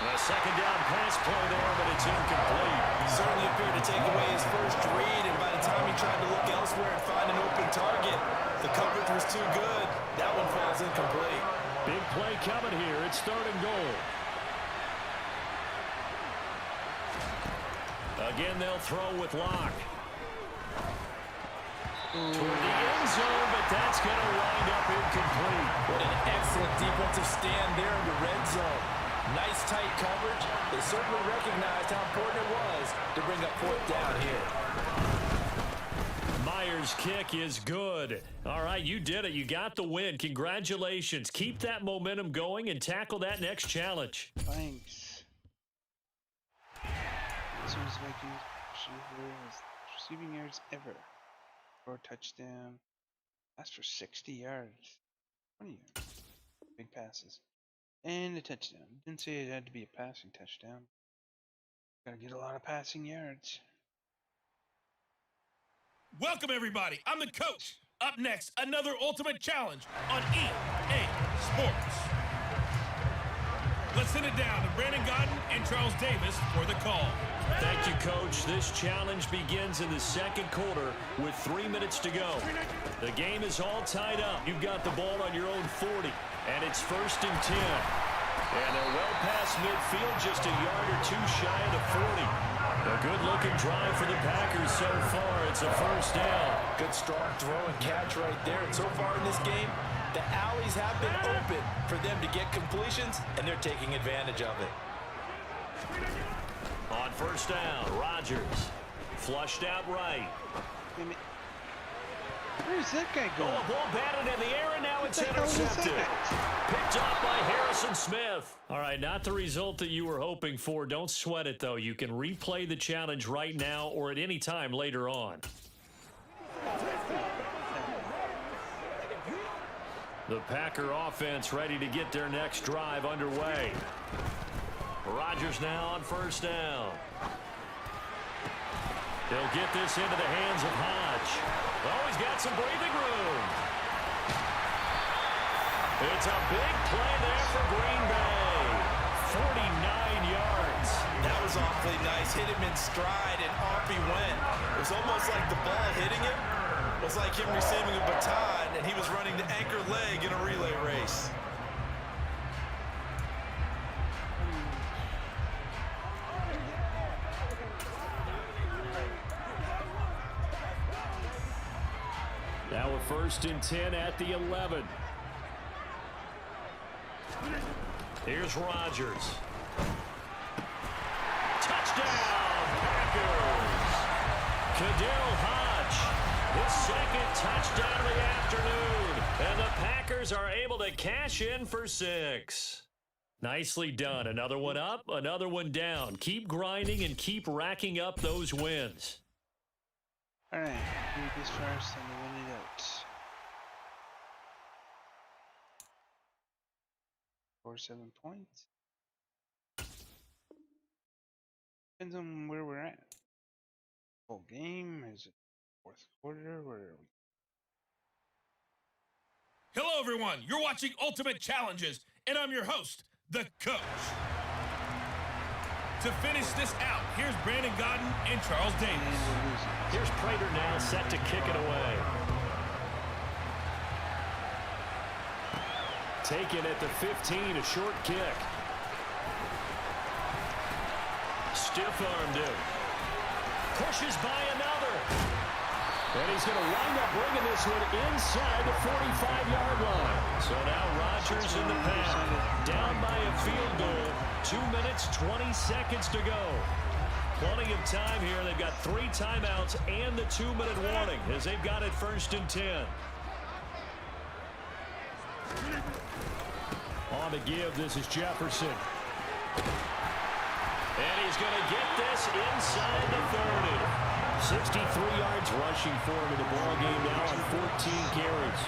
A second down pass play there, but it's incomplete. Certainly appeared to take away his first read, and by the time he tried to look elsewhere and find an open target, the coverage was too good. That one falls incomplete. Big play coming here. It's third and goal. Again, they'll throw with Locke. Toward the end zone, but that's going to wind up incomplete. What an excellent defensive stand there in the red zone. Nice tight coverage. They certainly recognized how important it was to bring up fourth down here. Myers' kick is good. All right, you did it. You got the win. Congratulations. Keep that momentum going and tackle that next challenge. Thanks. This was Vikings receiving yards ever. For a touchdown. That's for 60 yards. 20 yards. Big passes. And a touchdown. Didn't say it had to be a passing touchdown. Gotta get a lot of passing yards. Welcome, everybody. I'm the coach. Up next, another Ultimate Challenge on EA Sports. Let's send it down to Brandon Godden and Charles Davis for the call. Thank you, Coach. This challenge begins in the second quarter with 3 minutes to go. The game is all tied up. You've got the ball on your own 40, and it's first and 10. And they're well past midfield, just a yard or two shy of the 40. A good-looking drive for the Packers so far. It's a first down. Good strong throw and catch right there. And so far in this game, the alleys have been open for them to get completions, and they're taking advantage of it. On first down, Rodgers. Flushed out right. Where's that guy going? Oh, a ball batted in the air, and now it's What the hell is intercepted. that? Picked off by Harrison Smith. All right, not the result that you were hoping for. Don't sweat it, though. You can replay the challenge right now or at any time later on. The Packer offense ready to get their next drive underway. Rodgers now on first down. They'll get this into the hands of Hodge. Oh, he's got some breathing room. It's a big play there for Green Bay. 49 yards. That was awfully nice. Hit him in stride, and off he went. It was almost like the ball hitting him was like him receiving a baton, and he was running the anchor leg in a relay race. Now a first and 10 at the 11. Here's Rodgers. Touchdown, Packers. Kadil Hodge, his second touchdown of the afternoon. And the Packers are able to cash in for 6. Nicely done. Another one up, another one down. Keep grinding and keep racking up those wins. Alright, do this first and we'll win it out. 4-7 points. Depends on where we're at. Full game? Is it fourth quarter? Where are we? Hello, everyone. You're watching Ultimate Challenges, and I'm your host, the coach. To finish this out, here's Brandon Godden and Charles Davis. And we're losing. Here's Prater now set to kick it away. Taken at the 15, a short kick. Stiff-armed him. Pushes by another. And he's going to wind up bringing this one inside the 45-yard line. So now Rodgers in the path. Down by a field goal. 2 minutes, 20 seconds to go. Plenty of time here. They've got 3 timeouts and the 2-minute warning as they've got it first and 10. On the give, this is Jefferson. And he's going to get this inside the 30. 63 yards rushing for him in the ball game now on 14 carries.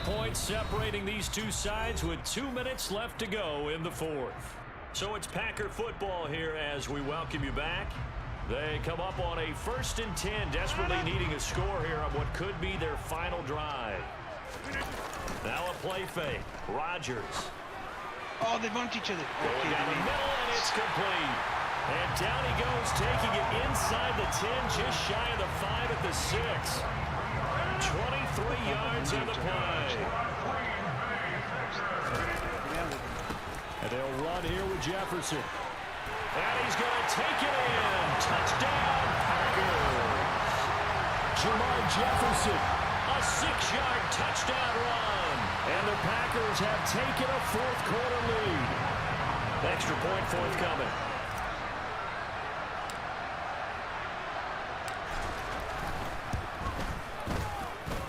Points separating these two sides with 2 minutes left to go in the fourth. So it's Packer football here as we welcome you back. They come up on a 1st and 10, desperately needing a score here on what could be their final drive. Now a play fake. Rodgers. Oh, they bumped each other. Going down the middle, and it's complete. And down he goes, taking it inside the 10, just shy of the 5 at the 6. 23 yards on the play. And they'll run here with Jefferson. And he's going to take it in. Touchdown, Packers. Jermar Jefferson. A 6-yard touchdown run. And the Packers have taken a fourth-quarter lead. Extra point forthcoming.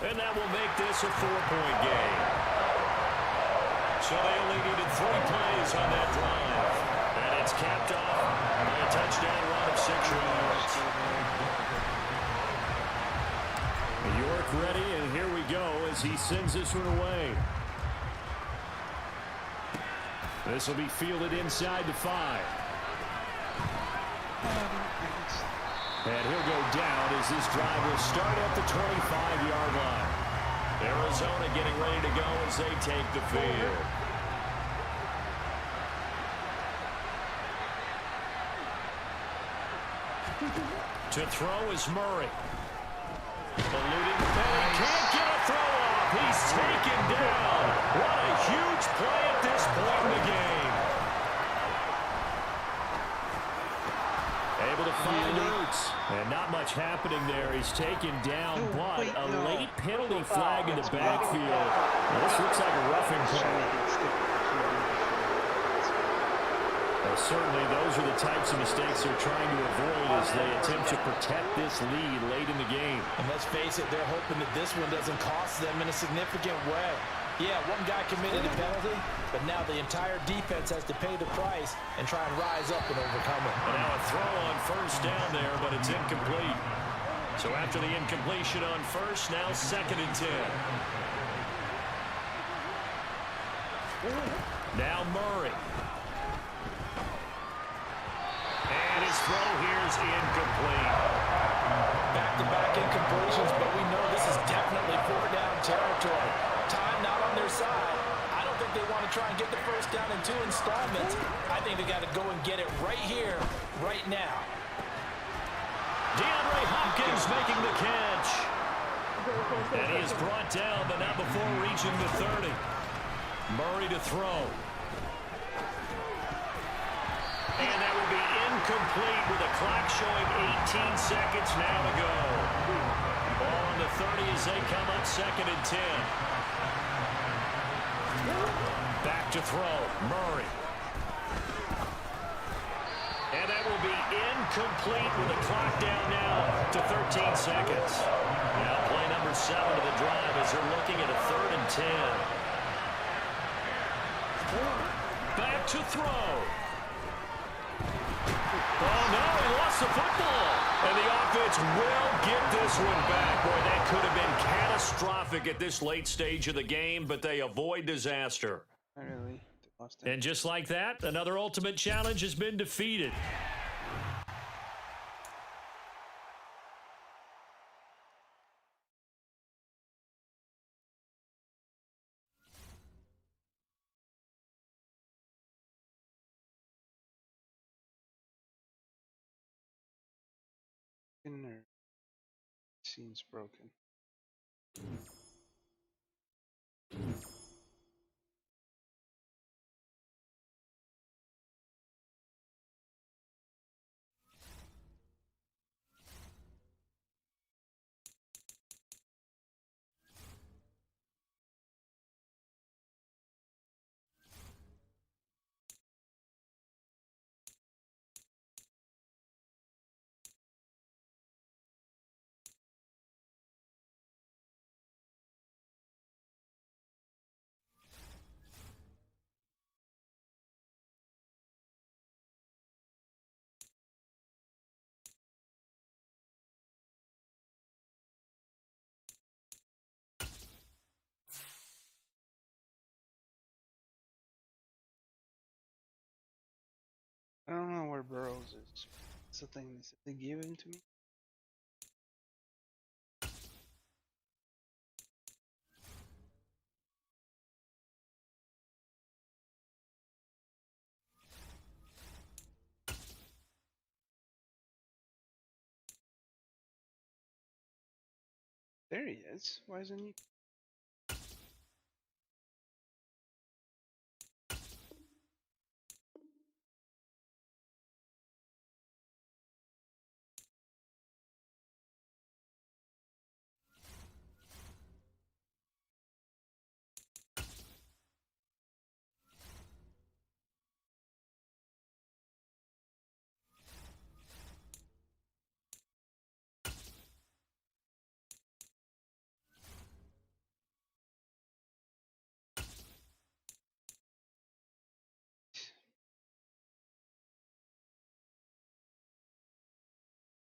And that will make this a 4-point game. So they only needed 3 plays on that drive. And it's capped off by a touchdown run of 6 yards. York ready, and here we go as he sends this one away. This will be fielded inside the 5. And he'll go down as this drive will start at the 25-yard line. Arizona getting ready to go as they take the field. To throw is Murray. Eluding the penalty. Can't get a throw off. He's taken down. What a huge play at this point in the game. Able to find Ertz. And not much happening there. He's taken down, but a late penalty flag in the backfield. This looks like a roughing call. Certainly, those are the types of mistakes they're trying to avoid as they attempt to protect this lead late in the game. And let's face it, they're hoping that this one doesn't cost them in a significant way. Yeah, one guy committed a penalty, but now the entire defense has to pay the price and try and rise up and overcome it. And now a throw on 1st down there, but it's incomplete. So after the incompletion on 1st, now 2nd and 10. Now Murray. And his throw here is incomplete. Back-to-back incompletions, but we know this is definitely 4-down territory. Time not on their side. I don't think they want to try and get the 1st down in 2 installments. I think they got to go and get it right here, right now. DeAndre Hopkins making the catch. And he is brought down, but not before reaching the 30. Murray to throw. And that will be incomplete with the clock showing 18 seconds now to go. Ball on the 30 as they come up 2nd and 10. Back to throw, Murray. And that will be incomplete with the clock down now to 13 seconds. Now play number 7 of the drive as they're looking at a 3rd and 10. Back to throw. Oh, no, he lost the football. And the offense will get this one back. Boy, that could have been catastrophic at this late stage of the game, but they avoid disaster. Not really. They lost it. And just like that, another ultimate challenge has been defeated. Or scene's broken. I don't know where Burrows is. It's the thing that they gave him to me. There he is. Why isn't he?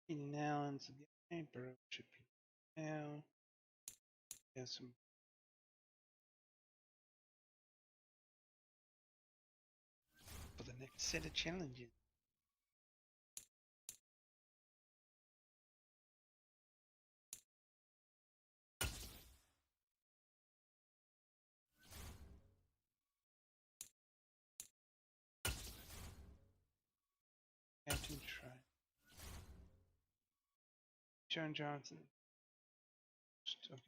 Keenan Allen's the guy. Burrow should be now. Has some. For the next set of challenges. Captain try. John Johnson. Okay.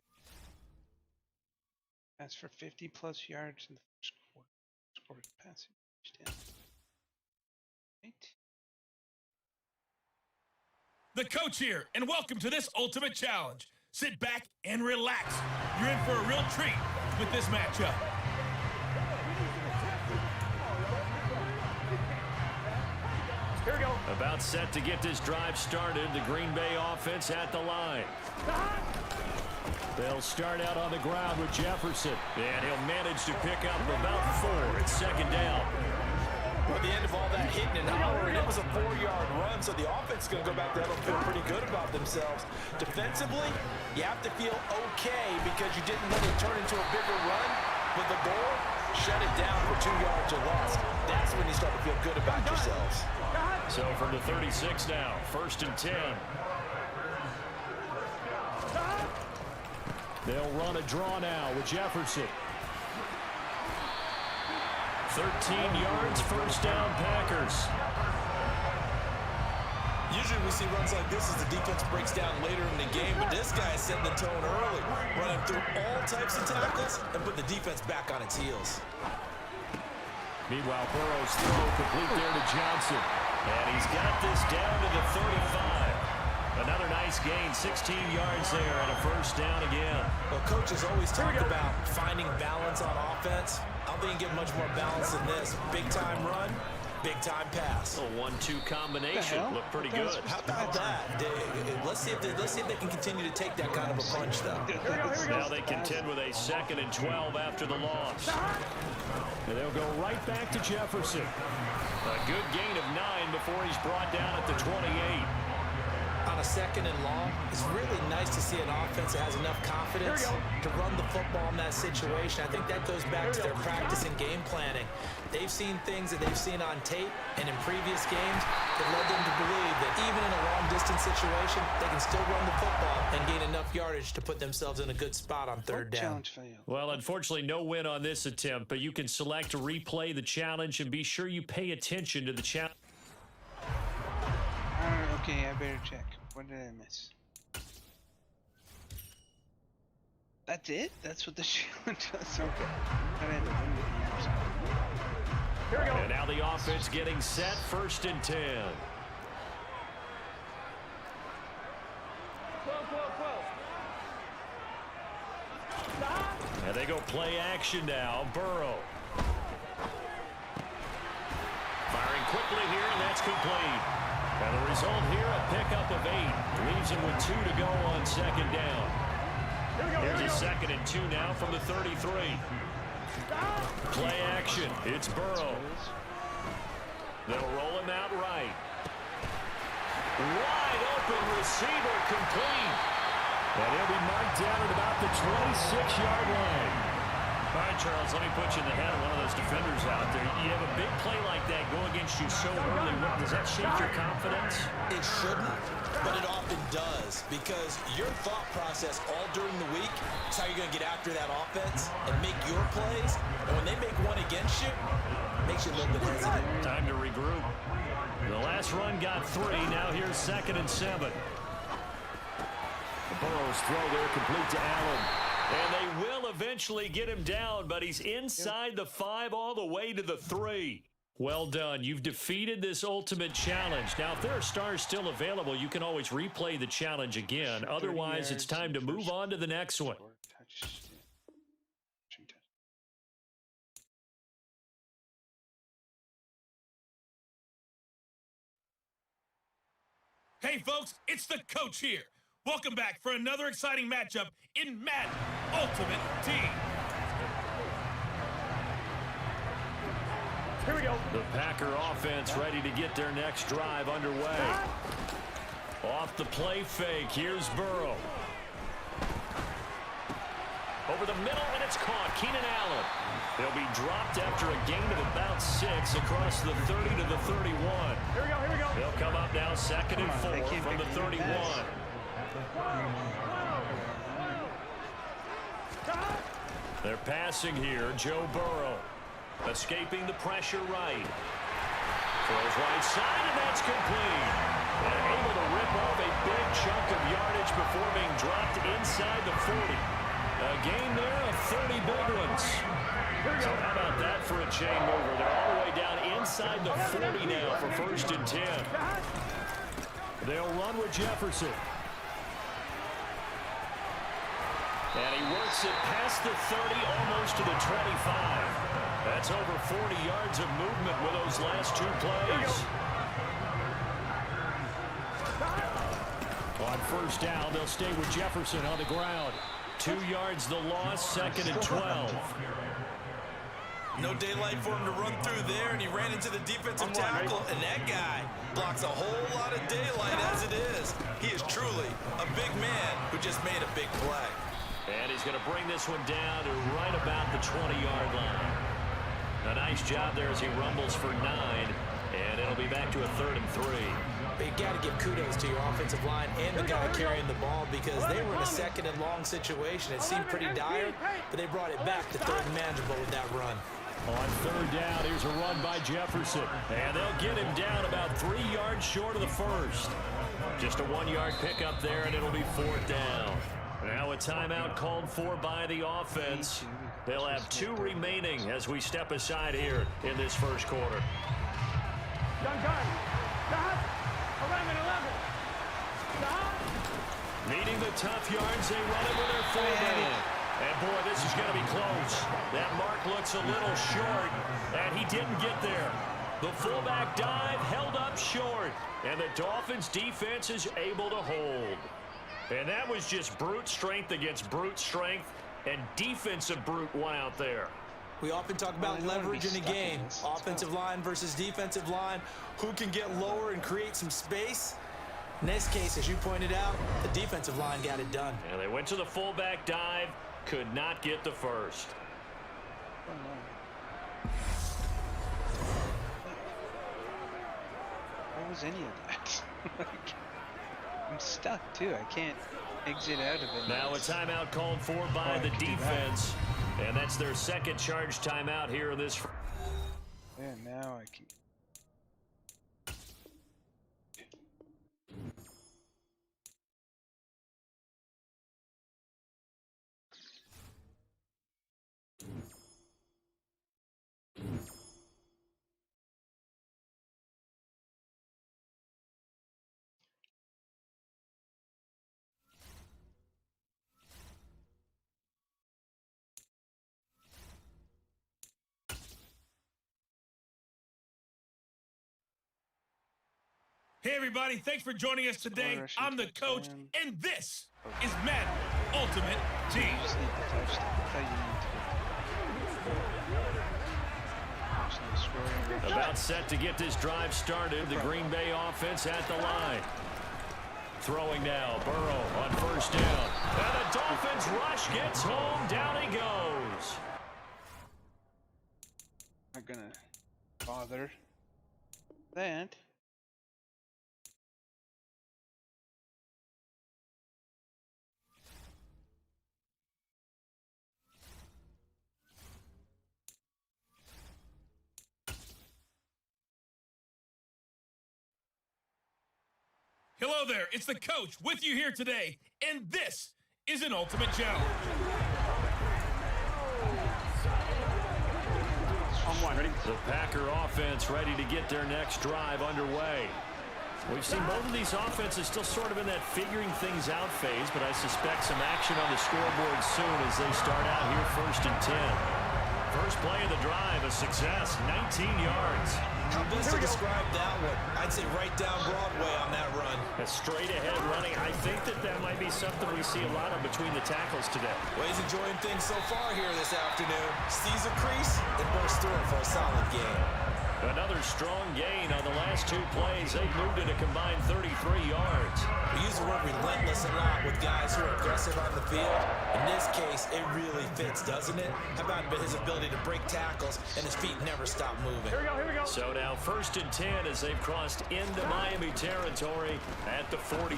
Pass for 50 plus yards in the first quarter. Scored passing touchdown. Right. The coach here, and welcome to this Ultimate Challenge. Sit back and relax. You're in for a real treat with this matchup. Here we go. About set to get this drive started. The Green Bay offense at the line. They'll start out on the ground with Jefferson. And he'll manage to pick up about 4 at second down. Well, at the end of all that hitting and hollering, it was a 4-yard run, so the offense is going to go back there and feel pretty good about themselves. Defensively, you have to feel okay because you didn't let it turn into a bigger run, but the goal, shut it down for 2 yards or less. That's when you start to feel good about yourselves. So from the 36 now, 1st and 10. They'll run a draw now with Jefferson. 13 yards, first down, Packers. Usually we see runs like this as the defense breaks down later in the game, but this guy is setting the tone early, running through all types of tackles and put the defense back on its heels. Meanwhile, Burrow's throw complete there to Johnson. And he's got this down to the 35. Another nice gain, 16 yards there, and a first down again. Well, coaches always talk about finding balance on offense. I don't think you get much more balance than this. Big-time run, big-time pass. A 1-2 combination. Looked pretty good. How about that? Let's see if they can continue to take that kind of a punch, though. Now they contend with a 2nd and 12 after the loss. And they'll go right back to Jefferson. A good gain of 9 before he's brought down at the 28. On a 2nd and long, it's really nice to see an offense that has enough confidence to run the football in that situation. I think that goes back to their practice and game planning. They've seen things that they've seen on tape and in previous games that led them to believe that even in a long-distance situation, they can still run the football and gain enough yardage to put themselves in a good spot on 3rd down. Well, unfortunately, no win on this attempt, but you can select to replay the challenge and be sure you pay attention to the challenge. Okay, I better check. What did I miss? That's it? That's what the challenge was? Okay. Here we go. And now the offense getting set, 1st and 10. And they go play action now. Burrow. Firing quickly here, and that's complete. And the result here, a pickup of 8. Leaves him with 2 to go on 2nd down. Here's a 2nd and 2 now from the 33. Play action. It's Burrow. They'll roll him out right. Wide open receiver complete. And he'll be marked down at about the 26-yard line. All right, Charles, let me put you in the head of one of those defenders out there. You have a big play like that go against against you so early. Does that shake your confidence? It shouldn't, but it often does, because your thought process all during the week is how you're going to get after that offense and make your plays. And when they make one against you, it makes you a little bit hesitant. Time to regroup. The last run got 3. Now here's 2nd and 7. Burrow's throw there complete to Allen. And they will eventually get him down, but he's inside the 5 all the way to the 3. Well done. You've defeated this ultimate challenge. Now, if there are stars still available, you can always replay the challenge again. Otherwise, it's time to move on to the next one. Hey, folks, it's the coach here. Welcome back for another exciting matchup in Madden Ultimate Team. Here we go. The Packer offense ready to get their next drive underway. Off the play fake, here's Burrow. Over the middle, and it's caught. Keenan Allen. He'll be dropped after a gain of about 6 across the 30 to the 31. Here we go, here we go. He'll come up now 2nd and 4 from the 31. They're passing here. Joe Burrow escaping the pressure right. Throws right side, and that's complete. And able to rip off a big chunk of yardage before being dropped inside the 40. A gain there of 30 big ones. So how about that for a chain mover? They're all the way down inside the 40 now for 1st and 10. They'll run with Jefferson. And he works it past the 30, almost to the 25. That's over 40 yards of movement with those last 2 plays. On 1st down, they'll stay with Jefferson on the ground. 2 yards the loss, 2nd and 12. No daylight for him to run through there, and he ran into the defensive tackle, and that guy blocks a whole lot of daylight as it is. He is truly a big man who just made a big play. And he's going to bring this one down to right about the 20-yard line. A nice job there as he rumbles for 9, and it'll be back to a 3rd and 3. But you got to give kudos to your offensive line and the guy carrying the ball, because they were in a 2nd and long situation. It seemed pretty dire, but they brought it back to 3rd and manageable with that run. On 3rd down, here's a run by Jefferson. And they'll get him down about 3 yards short of the 1st. Just a 1-yard pickup there, and it'll be 4th down. Now a timeout called for by the offense. They'll have 2 remaining as we step aside here in this 1st quarter. Young gun. Stop. 11. Stop. Needing the tough yards, they run it with their fullback. And boy, this is going to be close. That mark looks a little short, and he didn't get there. The fullback dive held up short, and the Dolphins defense is able to hold. And that was just brute strength against brute strength, and defensive brute one out there. We often talk about leverage in a game. Offensive line versus defensive line. Who can get lower and create some space? In this case, as you pointed out, the defensive line got it done. And they went to the fullback dive, could not get the first. What was any of that? I'm stuck too. I can't exit out of it. Now a timeout called for by the defense. And that's their 2nd charge timeout here in this. Yeah, now I can. Hey, everybody. Thanks for joining us today. I'm the coach, and this is Madden Ultimate Team. You just need to touch them. I thought you need to About set to get this drive started. The Green Bay offense at the line. Throwing now. Burrow on 1st down. And the Dolphins rush gets home. Down he goes. Not gonna bother. that. Hello there, it's the coach with you here today, and this is an Ultimate Challenge. On one, ready? The Packer offense ready to get their next drive underway. We've seen both of these offenses still sort of in that figuring things out phase, but I suspect some action on the scoreboard soon as they start out here 1st and 10. First play of the drive, a success, 19 yards. How best to describe that one? I'd say right down Broadway on that run. A straight ahead running. I think that might be something we see a lot of between the tackles today. Well, he's enjoying things so far here this afternoon. Sees a crease and bursts through it for a solid gain. Another strong gain on the last 2 plays. They've moved it a combined 33 yards. We use the word relentless a lot with guys who are aggressive on the field. In this case, it really fits, doesn't it? How about his ability to break tackles and his feet never stop moving? Here we go. So now 1st and 10 as they've crossed into Miami territory at the 43.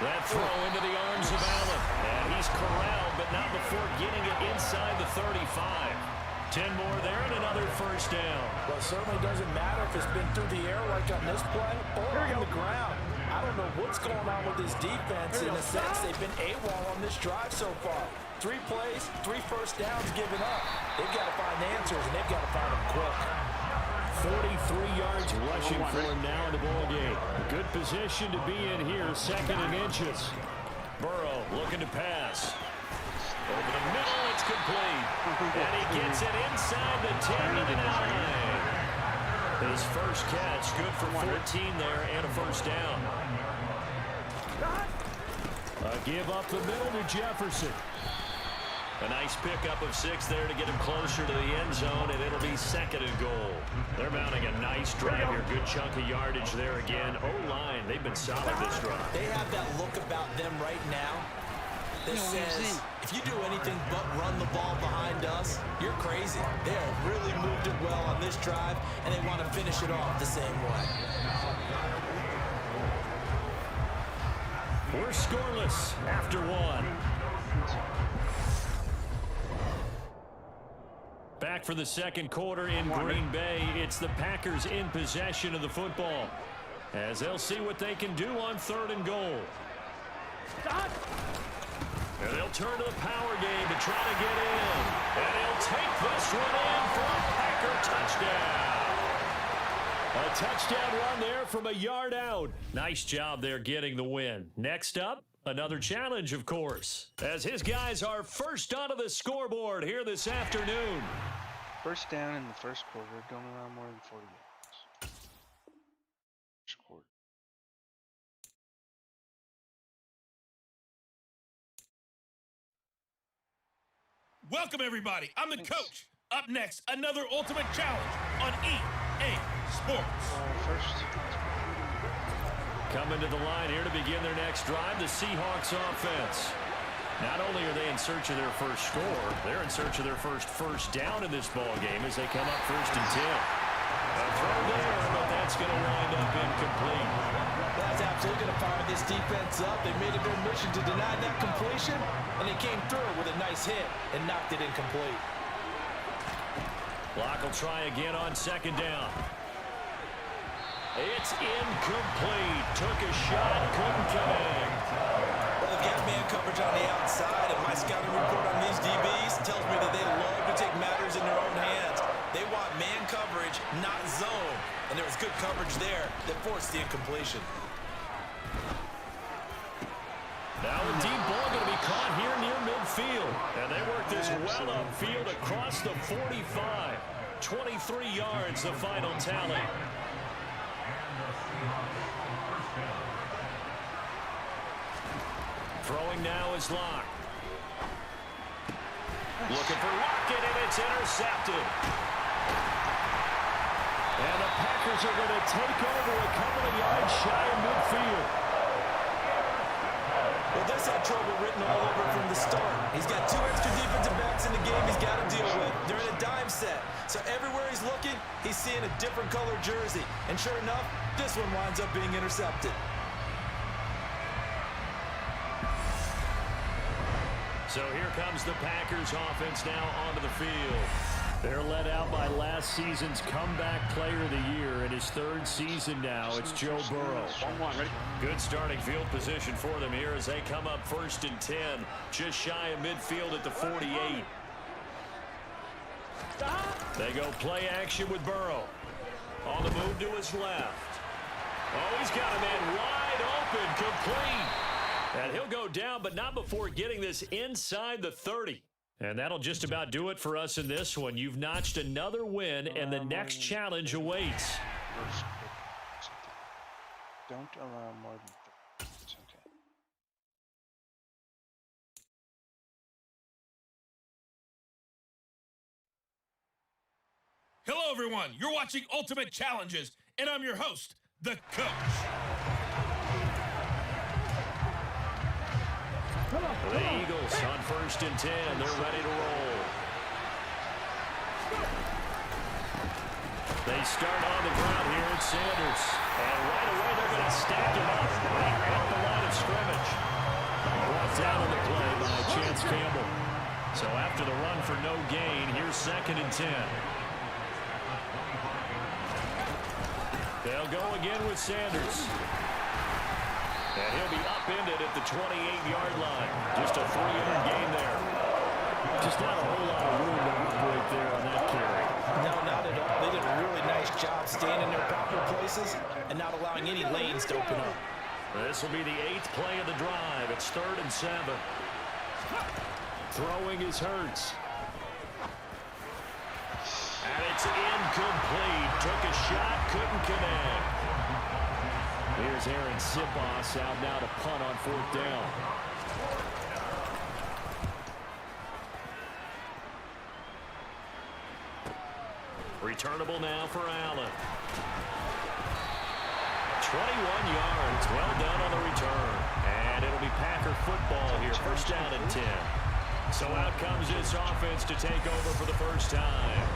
That throw into the arms of Allen. And he's corralled, but not before getting it inside the 35. 10 more there and another first down. Well, it certainly doesn't matter if it's been through the air like on this play or on the ground. I don't know what's going on with this defense in a sense. They've been AWOL on this drive so far. 3 plays, 3 first downs given up. They've got to find answers, and they've got to find them quick. 43 yards rushing for him now in the ball game. Good position to be in here, 2nd and inches. Burrow looking to pass. Over the middle, it's complete. And he gets it inside the 10 to the 9. His first catch, good for 14 there and a first down. A give up the middle to Jefferson. A nice pickup of 6 there to get him closer to the end zone, and it'll be 2nd and goal. They're mounting a nice drive here. Good chunk of yardage there again. O-line, they've been solid this drive. They have that look about them right now that says, if you do anything but run the ball behind us, you're crazy. They have really moved it well on this drive, and they want to finish it off the same way. We're scoreless after 1. Back for the 2nd quarter in Green Bay. It's the Packers in possession of the football, as they'll see what they can do on 3rd and goal. And they'll turn to the power game to try to get in. And they'll take this one in for a Packer touchdown. A touchdown run there from a yard out. Nice job there getting the win. Next up, another challenge, of course, as his guys are first onto the scoreboard here this afternoon. First down in the first quarter. Don't allow more than 40 yards. First quarter. Welcome, everybody. I'm the coach. Up next, another Ultimate Challenge on EA Sports. First. Coming to the line here to begin their next drive, the Seahawks offense. Not only are they in search of their first score, they're in search of their first down in this ball game as they come up 1st and 10. A throw there, but that's going to wind up incomplete. That's absolutely going to fire this defense up. They made it their mission to deny that completion, and they came through with a nice hit and knocked it incomplete. Block will try again on 2nd down. It's incomplete. Took a shot, couldn't connect. Well, they've got man coverage on the outside, and my scouting report on these DBs tells me that they love to take matters in their own hands. They want man coverage, not zone. And there was good coverage there that forced the incompletion. Now a deep ball going to be caught here near midfield. And they work this well upfield across the 45. 23 yards, the final tally. Throwing now is Locke. Looking for Lockett, and it's intercepted. And the Packers are going to take over a couple of yards shy of midfield. Well, this had trouble written all over from the start. He's got 2 extra defensive backs in the game he's got to deal with. They're in a dime set. So everywhere he's looking, he's seeing a different color jersey. And sure enough, this one winds up being intercepted. So here comes the Packers offense now onto the field. They're led out by last season's comeback player of the year. In his 3rd season now, it's Joe Burrow. Good starting field position for them here as they come up 1st and 10. Just shy of midfield at the 48. They go play action with Burrow. On the move to his left. Oh, he's got a man wide open, complete. And he'll go down, but not before getting this inside the 30. And that'll just about do it for us in this one. You've notched another win, and the next challenge awaits. Don't allow more than 30. It's okay. Hello, everyone. You're watching Ultimate Challenges, and I'm your host, the Coach. The Eagles on 1st and 10. They're ready to roll. They start on the ground here at Sanders. And right away they're going to stack him up right at the line of scrimmage. Brought down on the play by Chance Campbell. So after the run for no gain, here's 2nd and 10. They'll go again with Sanders. And he'll be upended at the 28-yard line. Just a 3-yard gain there. Just not a whole lot of room to operate there on that carry. No, not at all. They did a really nice job staying in their proper places and not allowing any lanes to open up. This will be the 8th play of the drive. It's 3rd and 7. Throwing is Hurts. And it's incomplete. Took a shot, couldn't connect. Here's Aaron Sipos out now to punt on 4th down. Returnable now for Allen. 21 yards. Well done on the return. And it'll be Packer football here. 1st down and 10. So out comes this offense to take over for the first time.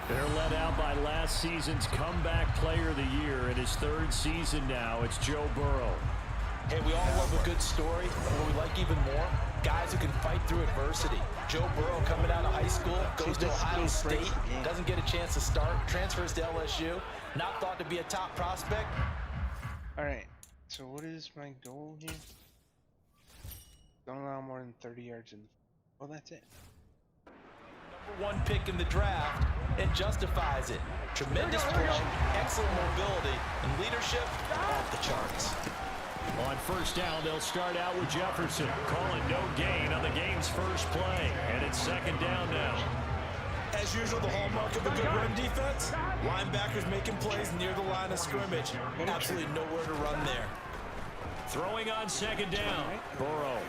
They're led out by last season's comeback player of the year. In his 3rd season now, it's Joe Burrow. Hey, we all love a good story. What we like even more, guys who can fight through adversity. Joe Burrow coming out of high school, goes to Ohio State, doesn't get a chance to start, transfers to LSU, not thought to be a top prospect. All right. So what is my goal here? Don't allow more than 30 yards in. Well, that's it. #1 pick in the draft and justifies it. Tremendous push, excellent mobility, and leadership off the charts. On 1st down, they'll start out with Jefferson. Calling no gain on the game's first play. And it's 2nd down now. As usual, the hallmark of a good run defense, linebackers making plays near the line of scrimmage. Absolutely nowhere to run there. Throwing on 2nd down. Burrow.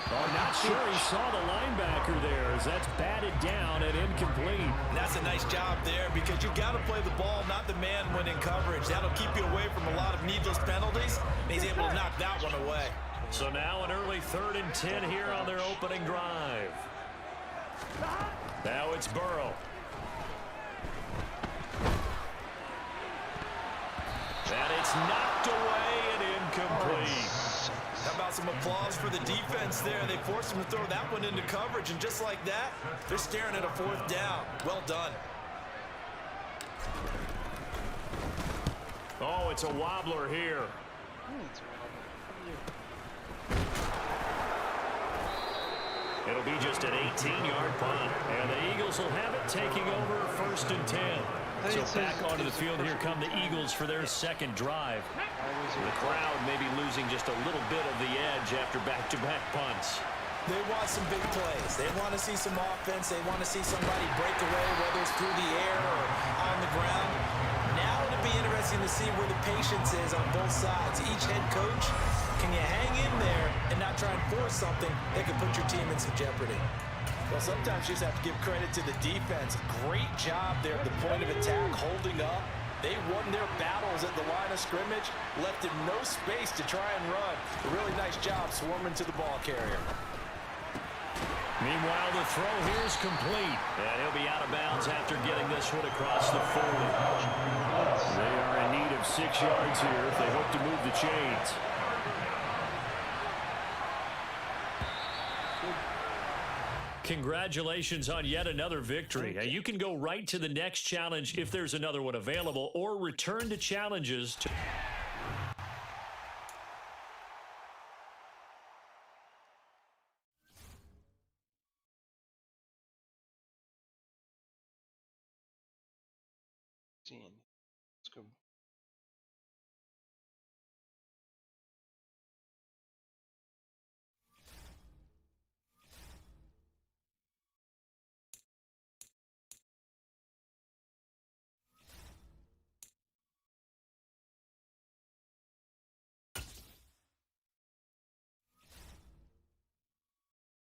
Oh, not sure he saw the linebacker there as that's batted down and incomplete. And that's a nice job there because you've got to play the ball, not the man when in coverage. That'll keep you away from a lot of needless penalties, and he's able to knock that one away. So now an early 3rd and 10 here on their opening drive. Now it's Burrow. And it's knocked away and incomplete. How about some applause for the defense there? They forced him to throw that one into coverage, and just like that, they're staring at a 4th down. Well done. Oh, it's a wobbler here. It'll be just an 18-yard punt. And the Eagles will have it taking over 1st and 10. So back onto the field, here come the Eagles for their 2nd drive. The crowd maybe losing just a little bit of the edge after back-to-back punts. They want some big plays. They want to see some offense. They want to see somebody break away, whether it's through the air or on the ground. Now it'll be interesting to see where the patience is on both sides. Each head coach, can you hang in there and not try and force something that could put your team in some jeopardy? Well, sometimes you just have to give credit to the defense. Great job there at the point of attack, holding up. They won their battles at the line of scrimmage, left him no space to try and run. A really nice job swarming to the ball carrier. Meanwhile, the throw here is complete. And he'll be out of bounds after getting this one across the 40. They are in need of 6 yards here if they hope to move the chains. Congratulations on yet another victory. You can go right to the next challenge if there's another one available, or return to challenges to... Let's go.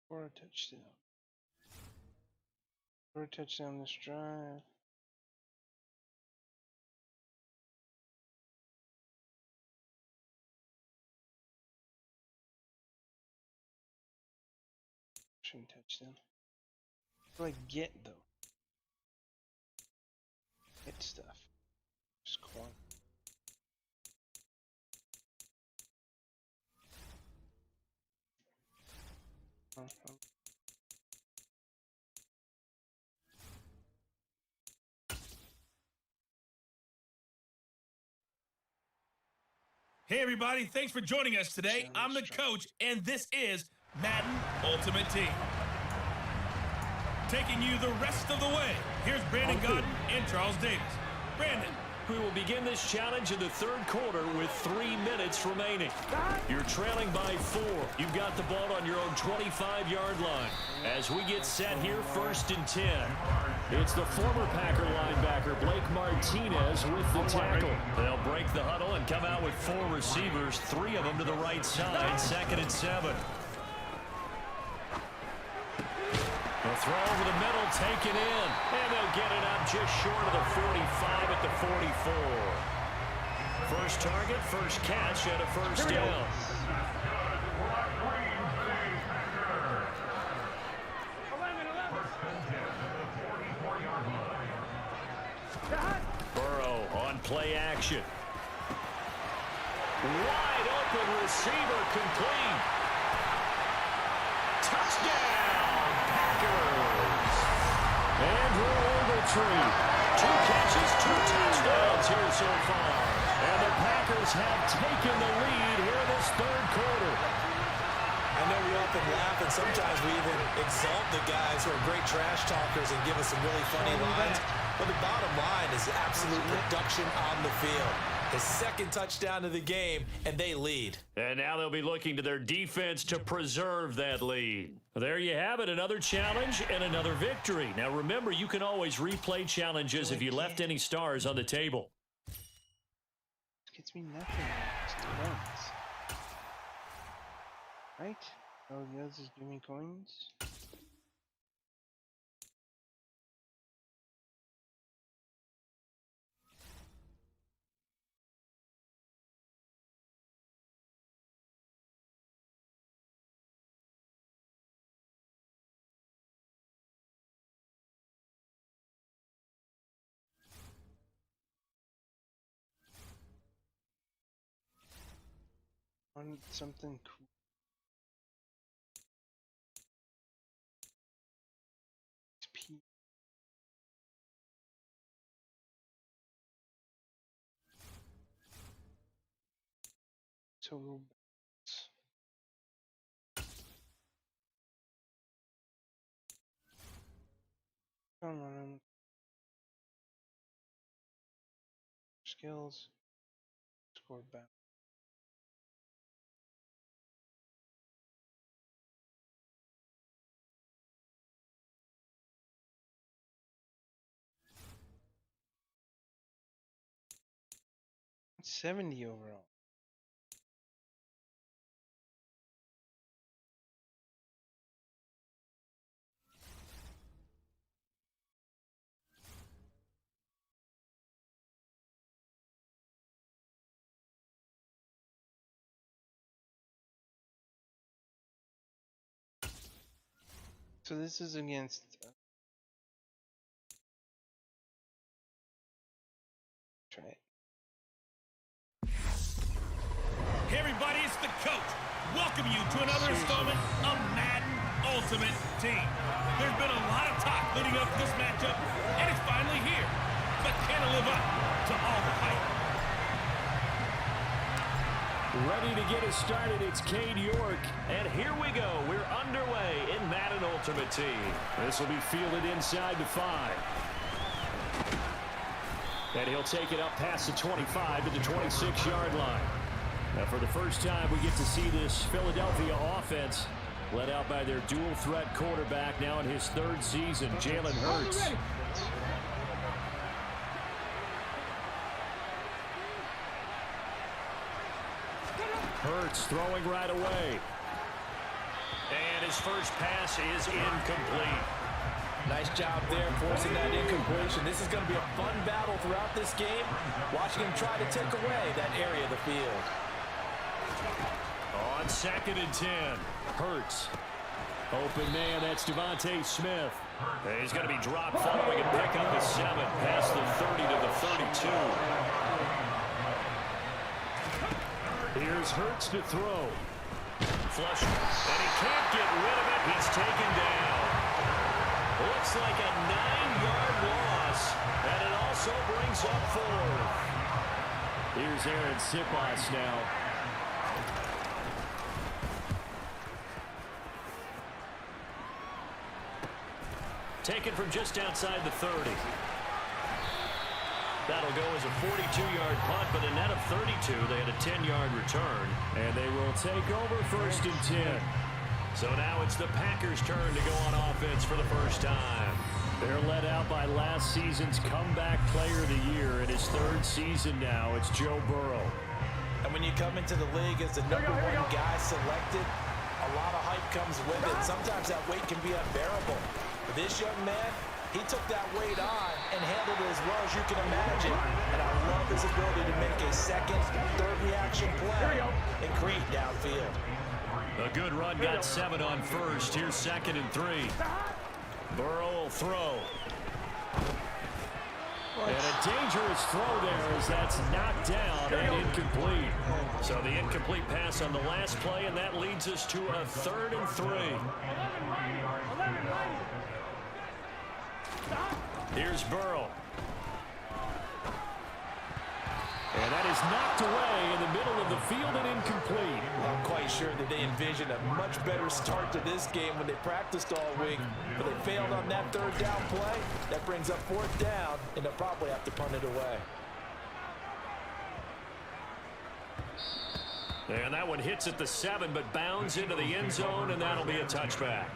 For a touchdown. For a touchdown this drive. Shouldn't touch them. What do I get though? Get stuff. Just corn. Hey, everybody. Thanks for joining us today. I'm the coach, and this is Madden Ultimate Team. Taking you the rest of the way, here's Brandon Godden and Charles Davis. Brandon. We will begin this challenge in the third quarter with 3 minutes remaining. You're trailing by 4. You've got the ball on your own 25-yard line. As we get set here, 1st and 10. It's the former Packer linebacker, Blake Martinez, with the tackle. They'll break the huddle and come out with 4 receivers, 3 of them to the right side, 2nd and 7. The throw over the middle, taken in, and they'll get it up just short of the 45 at the 44. First target, first catch, and a first down. Burrow on play action. Wide open receiver complete. Touchdown! Andrew Ogletree, 2 catches, 2 touchdowns here so far. And the Packers have taken the lead here in this third quarter. I know we often laugh, and sometimes we even exalt the guys who are great trash talkers and give us some really funny lines. But the bottom line is absolute production on the field. His 2nd touchdown of the game, and they lead. And now they'll be looking to their defense to preserve that lead. There you have it, another challenge and another victory. Now remember, you can always replay challenges if you left any stars on the table. This gets me nothing. Just points. Right? Oh, the others just give me coins. Want something cool. XP. Total. Come on. Skills. Score back. $70 overall. So this is against. Try it. Hey everybody, it's the coach. Welcome you to another installment of Madden Ultimate Team. There's been a lot of talk leading up to this matchup, and it's finally here. But can it live up to all the hype? Ready to get us started, it's Cade York. And here we go. We're underway in Madden Ultimate Team. This will be fielded inside the 5. And he'll take it up past the 25 to the 26-yard line. Now, for the first time, we get to see this Philadelphia offense led out by their dual-threat quarterback, now in his 3rd season, Jalen Hurts. Hurts throwing right away. And his first pass is incomplete. Nice job there forcing that incompletion. This is going to be a fun battle throughout this game. Watching him try to take away that area of the field. On 2nd and 10, Hurts. Open man, that's Devontae Smith. And he's going to be dropped following a pickup of 7 past the 30 to the 32. Here's Hurts to throw. Flush, and he can't get rid of it. He's taken down. Looks like a 9-yard loss, and it also brings up 4. Here's Aaron Sipos now. Taken from just outside the 30. That'll go as a 42-yard punt, but a net of 32. They had a 10-yard return. And they will take over 1st and 10. So now it's the Packers' turn to go on offense for the first time. They're led out by last season's comeback player of the year. In his 3rd season now, it's Joe Burrow. And when you come into the league as the #1 guy selected, a lot of hype comes with it. Sometimes that weight can be unbearable. But this young man, he took that weight on and handled it as well as you can imagine. And I love his ability to make a 2nd, 3rd reaction play and create downfield. A good run got 7 on 1st. Here's 2nd and 3. Burrow will throw. And a dangerous throw there as that's knocked down and incomplete. So the incomplete pass on the last play, and that leads us to a 3rd and 3. Here's Burrow. And that is knocked away in the middle of the field and incomplete. I'm quite sure that they envisioned a much better start to this game when they practiced all week, but they failed on that 3rd down play. That brings up 4th down, and they'll probably have to punt it away. And that one hits at the 7, but bounds into the end zone, and that'll be a touchback.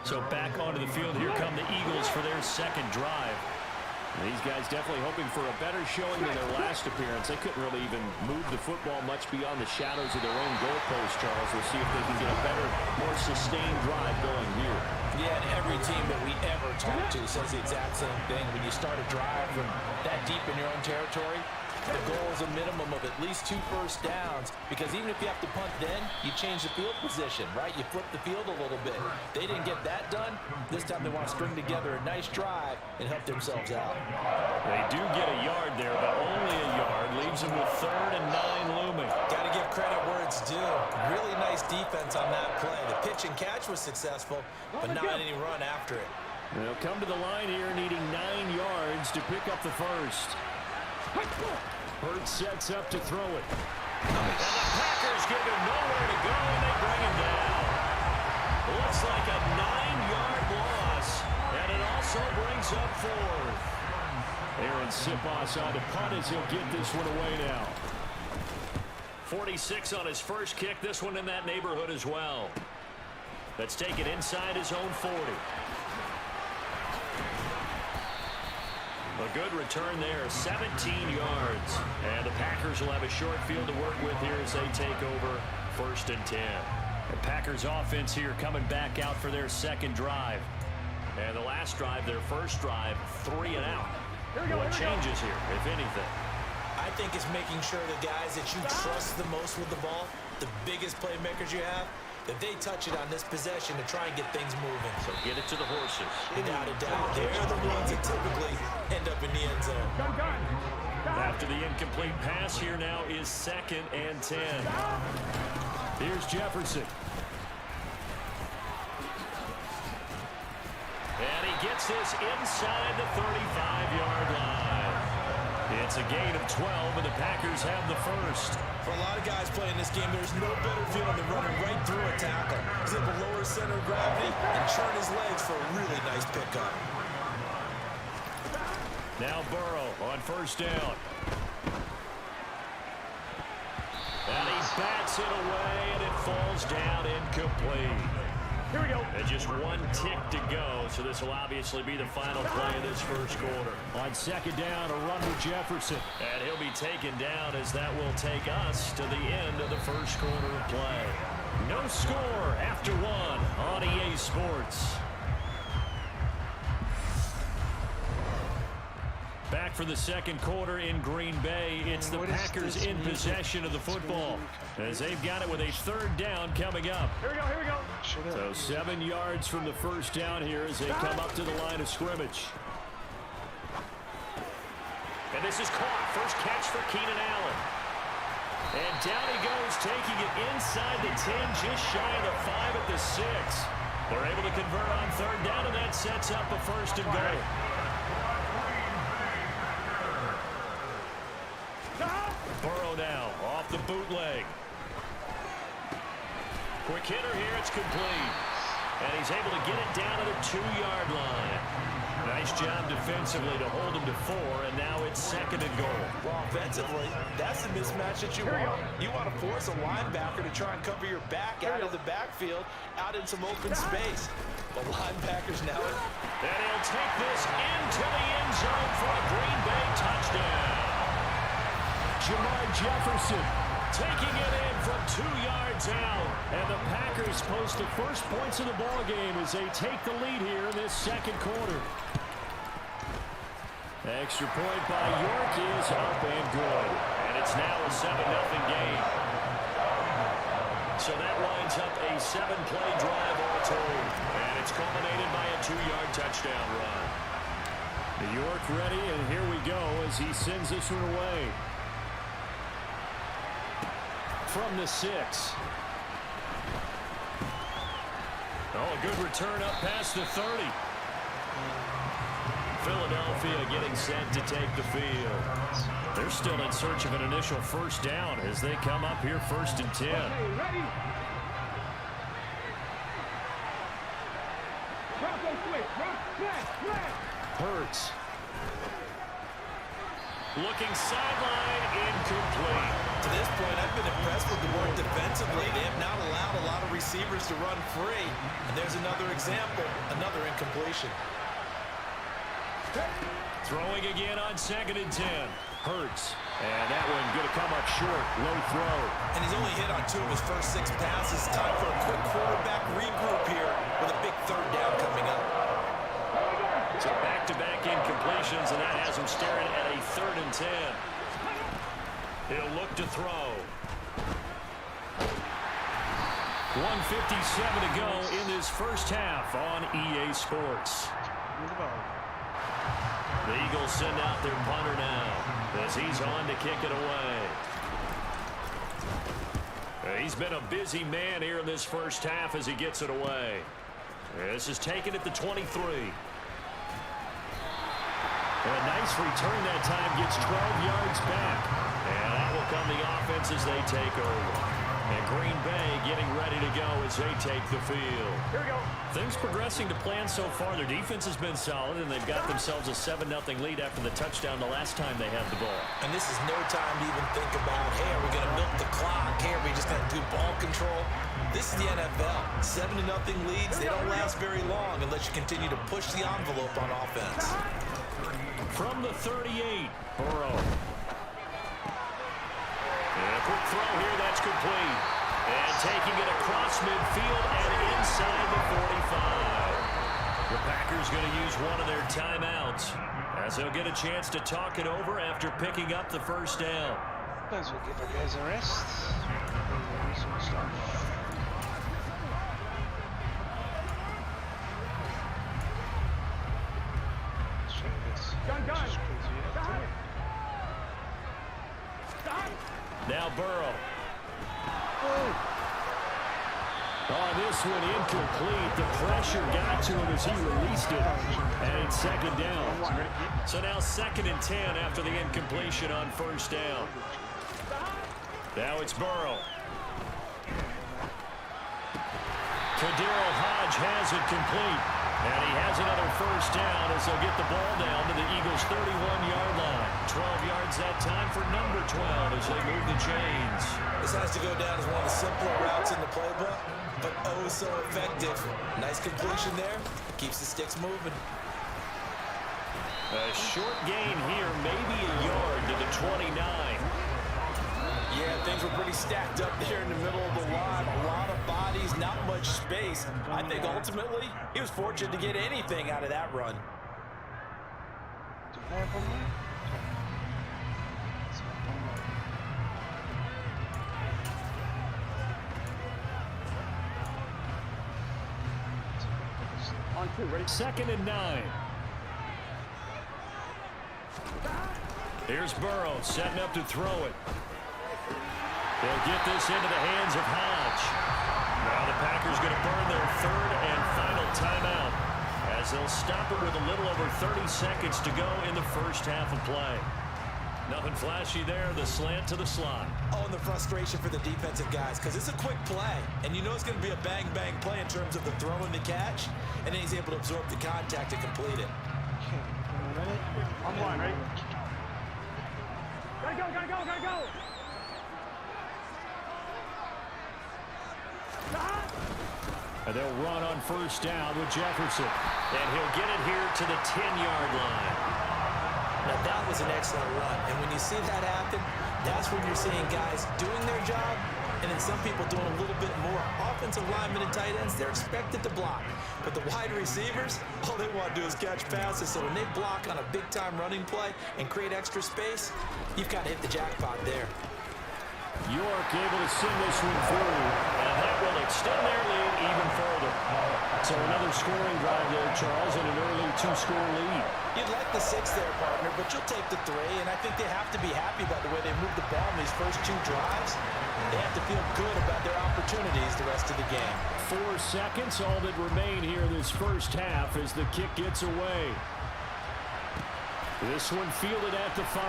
So back onto the field, here come the Eagles for their 2nd drive. These guys definitely hoping for a better showing than their last appearance. They couldn't really even move the football much beyond the shadows of their own goalpost, Charles. We'll see if they can get a better, more sustained drive going here. Yeah, and every team that we ever talk to says the exact same thing. When you start a drive from that deep in your own territory, the goal is a minimum of at least 2 first downs, because even if you have to punt then, you change the field position, right? You flip the field a little bit. They didn't get that done. This time they want to string together a nice drive and help themselves out. They do get a yard there, but only a yard. Leaves them with 3rd and 9 looming. Got to give credit where it's due. Really nice defense on that play. The pitch and catch was successful, but not any run after it. They'll come to the line here needing 9 yards to pick up the 1st. Hurts sets up to throw it. And the Packers give him nowhere to go, and they bring him down. Looks like a 9-yard loss, and it also brings up 4th. Aaron Sipos on to punt as he'll get this one away now. 46 on his first kick. This one in that neighborhood as well. Let's take it inside his own 40. A good return there, 17 yards. And the Packers will have a short field to work with here as they take over 1st and 10. The Packers offense here coming back out for their 2nd drive. And the last drive, their first drive, 3 and out. What changes here, if anything? I think it's making sure the guys that you trust the most with the ball, the biggest playmakers you have, that they touch it on this possession to try and get things moving. So get it to the horses. Without a doubt, they're the ones that typically end up in the end zone. After the incomplete pass, here now is 2nd and 10. Here's Jefferson. And he gets this inside the 35-yard line. It's a gain of 12, and the Packers have the first. For a lot of guys playing this game, there's no better feeling than running right through a tackle. He's able to lower center of gravity and churn his legs for a really nice pickup. Now Burrow on first down. And he bats it away, and it falls down incomplete. Here we go. And just one tick to go, so this will obviously be the final play of this first quarter. On 2nd down, a run with Jefferson. And he'll be taken down as that will take us to the end of the first quarter of play. No score after 1 on EA Sports. Back for the second quarter in Green Bay. It's the Packers in possession of the football as they've got it with a 3rd down coming up. Here we go. So 7 yards from the first down here as they come up to the line of scrimmage. And this is caught. First catch for Keenan Allen. And down he goes, taking it inside the 10, just shy of the 5 at the 6. They're able to convert on 3rd down, and that sets up a 1st and goal. Burrow now off the bootleg. Quick hitter here, it's complete. And he's able to get it down to the 2-yard line. Nice job defensively to hold him to 4, and now it's 2nd and goal. Well, offensively, that's the mismatch that you want. You want to force a linebacker to try and cover your back out of the backfield, out in some open space. The linebackers now. And he'll take this into the end zone for a Green Bay touchdown. Jamar Jefferson taking it in from 2 yards out. And the Packers post the first points of the ball game as they take the lead here in this second quarter. Extra point by York is up and good. And it's now a 7-0 game. So that winds up a 7-play drive all told. And it's culminated by a 2-yard touchdown run. York ready, and here we go as he sends this one away. From the 6. Oh, a good return up past the 30. Philadelphia getting set to take the field. They're still in search of an initial first down as they come up here 1st and 10. Hurts. Looking sideline, incomplete. To this point, I've been impressed with the work defensively. They have not allowed a lot of receivers to run free. And there's another example, another incompletion. Throwing again on 2nd and 10. Hurts. And that one going to come up short. Low throw. And he's only hit on 2 of his first 6 passes. Time for a quick quarterback regroup here with a big 3rd down coming up. So back-to-back incompletions, and that has him staring at a 3rd and 10. He'll look to throw. 1:57 to go in this first half on EA Sports. The Eagles send out their punter now as he's on to kick it away. He's been a busy man here in this first half as he gets it away. This is taken at the 23. And a nice return that time, gets 12 yards back. And that will come the offense as they take over. And Green Bay getting ready to go as they take the field. Here we go. Things progressing to plan so far. Their defense has been solid, and they've got themselves a 7-0 lead after the touchdown the last time they had the ball. And this is no time to even think about, hey, are we going to milk the clock? Hey, are we just going to do ball control? This is the NFL. 7-0 leads, they don't last very long unless you continue to push the envelope on offense. From the 38, Burrow. And a quick throw here, that's complete. And taking it across midfield and inside the 45. The Packers going to use one of their timeouts as they'll get a chance to talk it over after picking up the first down. Might as well give our guys a rest. Now Burrow. On this one, incomplete. The pressure got to him as he released it. And it's second down. So now 2nd and 10 after the incompletion on 1st down. Now it's Burrow. Kadero Hodge has it complete. And he has another 1st down as they'll get the ball down to the Eagles' 31-yard line. 12 yards that time for number 12 as they move the chains. This has to go down as one of the simpler routes in the playbook, but oh so effective. Nice completion there. Keeps the sticks moving. A short gain here, maybe a yard to the 29. Yeah, things were pretty stacked up there in the middle of the line. A lot of bodies, not much space. I think ultimately he was fortunate to get anything out of that run. On 2, ready? 2nd and 9. Here's Burrow setting up to throw it. They'll get this into the hands of Hodge. Now the Packers going to burn their 3rd and final timeout as they'll stop it with a little over 30 seconds to go in the 1st half of play. Nothing flashy there, the slant to the slot. Oh, and the frustration for the defensive guys because it's a quick play, and you know it's going to be a bang-bang play in terms of the throw and the catch, and then he's able to absorb the contact to complete it. On line, ready? Gotta go, gotta go, gotta go! And they'll run on 1st down with Jefferson. And he'll get it here to the 10-yard line. Now that was an excellent run, and when you see that happen, that's when you're seeing guys doing their job, and then some people doing a little bit more. Offensive linemen and tight ends, they're expected to block. But the wide receivers, all they want to do is catch passes. So when they block on a big-time running play and create extra space, you've kind of hit the jackpot there. York able to send this one through, and that will extend their lead even further. So another scoring drive there, Charles, and an early 2-score lead. You'd like the 6 there, partner, but you'll take the 3, and I think they have to be happy about the way they moved the ball in these first 2 drives. They have to feel good about their opportunities the rest of the game. 4 seconds, all that remain here this 1st half as the kick gets away. This one fielded at the 5.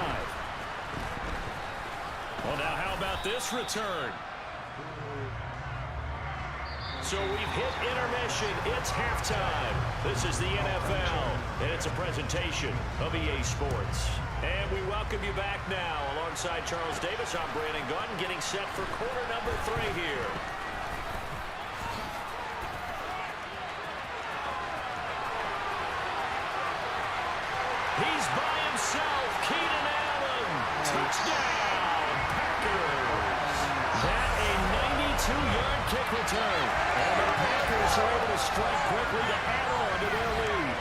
Well, now how about this return? So we've hit intermission. It's halftime. This is the NFL, and it's a presentation of EA Sports. And we welcome you back now. Alongside Charles Davis, I'm Brandon Gunn, getting set for quarter number 3 here. He's by himself. Keenan Allen. Touchdown, Packers. That a 92-yard kick return. And the Packers are able to strike quickly to add on to their lead.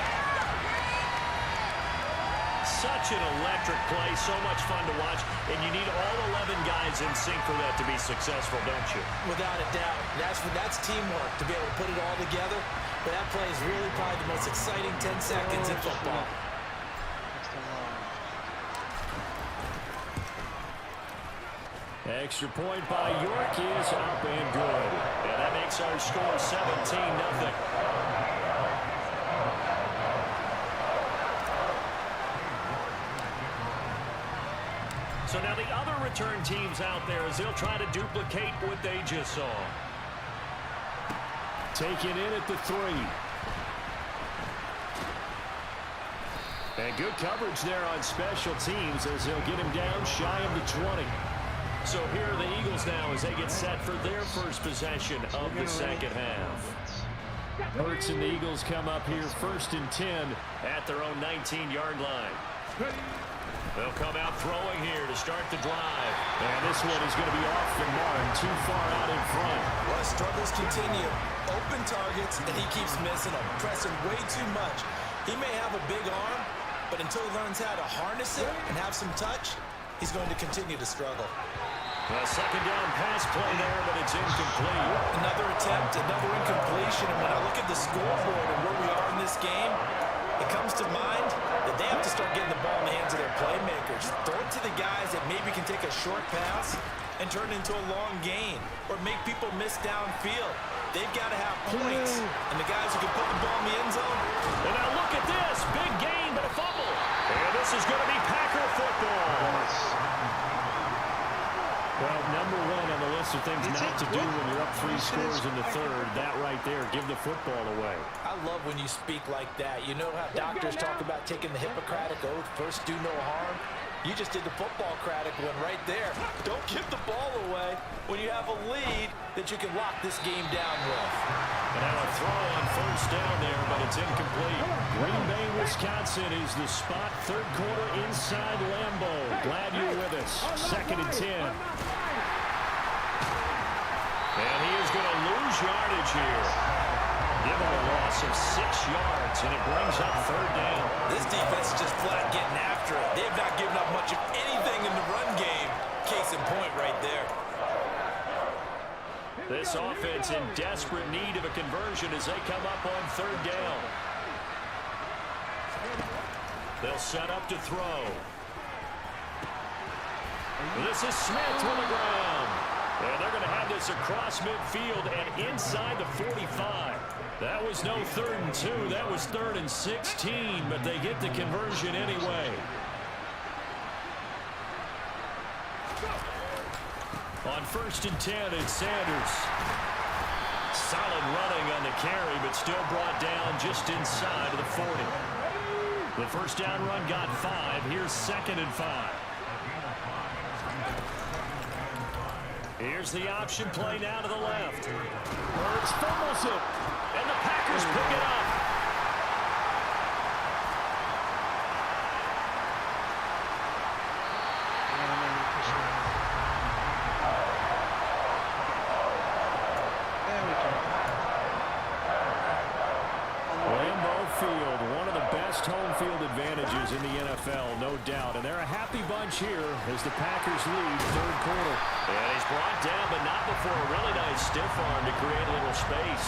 Such an electric play, so much fun to watch, and you need all 11 guys in sync for that to be successful, don't you? Without a doubt. That's teamwork to be able to put it all together. But that play is really probably the most exciting 10 seconds in football. Extra point by York is up and good. And that makes our score 17-0. So now the other return teams out there as they'll try to duplicate what they just saw. Taken in at the 3. And good coverage there on special teams as they'll get him down shy of the 20. So here are the Eagles now as they get set for their first possession of the 2nd half. Hurts and the Eagles come up here 1st and 10 at their own 19-yard line. They'll come out throwing here to start the drive. And this one is going to be off the mark, too far out in front. Well, struggles continue. Open targets, and he keeps missing them, pressing way too much. He may have a big arm, but until he learns how to harness it and have some touch, he's going to continue to struggle. A 2nd down pass play there, but it's incomplete. Another attempt, another incompletion. And when I look at the scoreboard and where we are in this game, it comes to mind that they have to start getting the ball in the hands of their playmakers. Throw it to the guys that maybe can take a short pass and turn it into a long gain or make people miss downfield. They've got to have points, and the guys who can put the ball in the end zone. And now look at this. Big gain, but a fumble. And this is going to be Packer football. Well, number one on the list of things not to do when you're up 3 scores in the third, that right there, give the football away. I love when you speak like that. You know how doctors talk about taking the Hippocratic Oath, first do no harm? You just did the football-cratic one right there. Don't give the ball away when you have a lead that you can lock this game down with. And now a throw on first down there, but it's incomplete. Green Bay, Wisconsin is the spot. Third quarter inside Lambeau. Glad you're with us. 2nd and 10. And he is going to lose yardage here. Give him a loss of 6 yards, and it brings up third down. This defense is just flat getting after it. They have not given up much of anything in the run game. Case in point right there. This offense in desperate need of a conversion as they come up on third down. They'll set up to throw. This is Smith on the ground. And they're going to have this across midfield and inside the 45. That was no 3rd and 2. That was 3rd and 16, but they get the conversion anyway. On 1st and 10, it's Sanders. Solid running on the carry, but still brought down just inside of the 40. The first down run got 5. Here's 2nd and 5. Here's the option play now to the left. Hurts fumbles it, and the Packers pick it up. Lambeau Field, one of the best home field advantages in the NFL, no doubt. And they're a happy bunch here as the Packers lead third quarter. And he's brought down, but not before a really nice stiff arm to create a little space.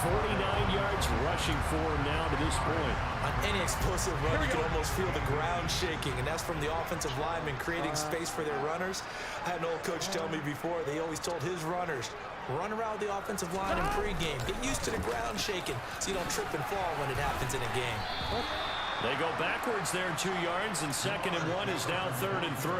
49 yards rushing for him now to this point. On any explosive run, you can almost feel the ground shaking, and that's from the offensive linemen creating space for their runners. I had an old coach tell me before, they always told his runners, run around the offensive line in pregame. Get used to the ground shaking so you don't trip and fall when it happens in a game. They go backwards there 2 yards, and 2nd and 1 is now 3rd and 3.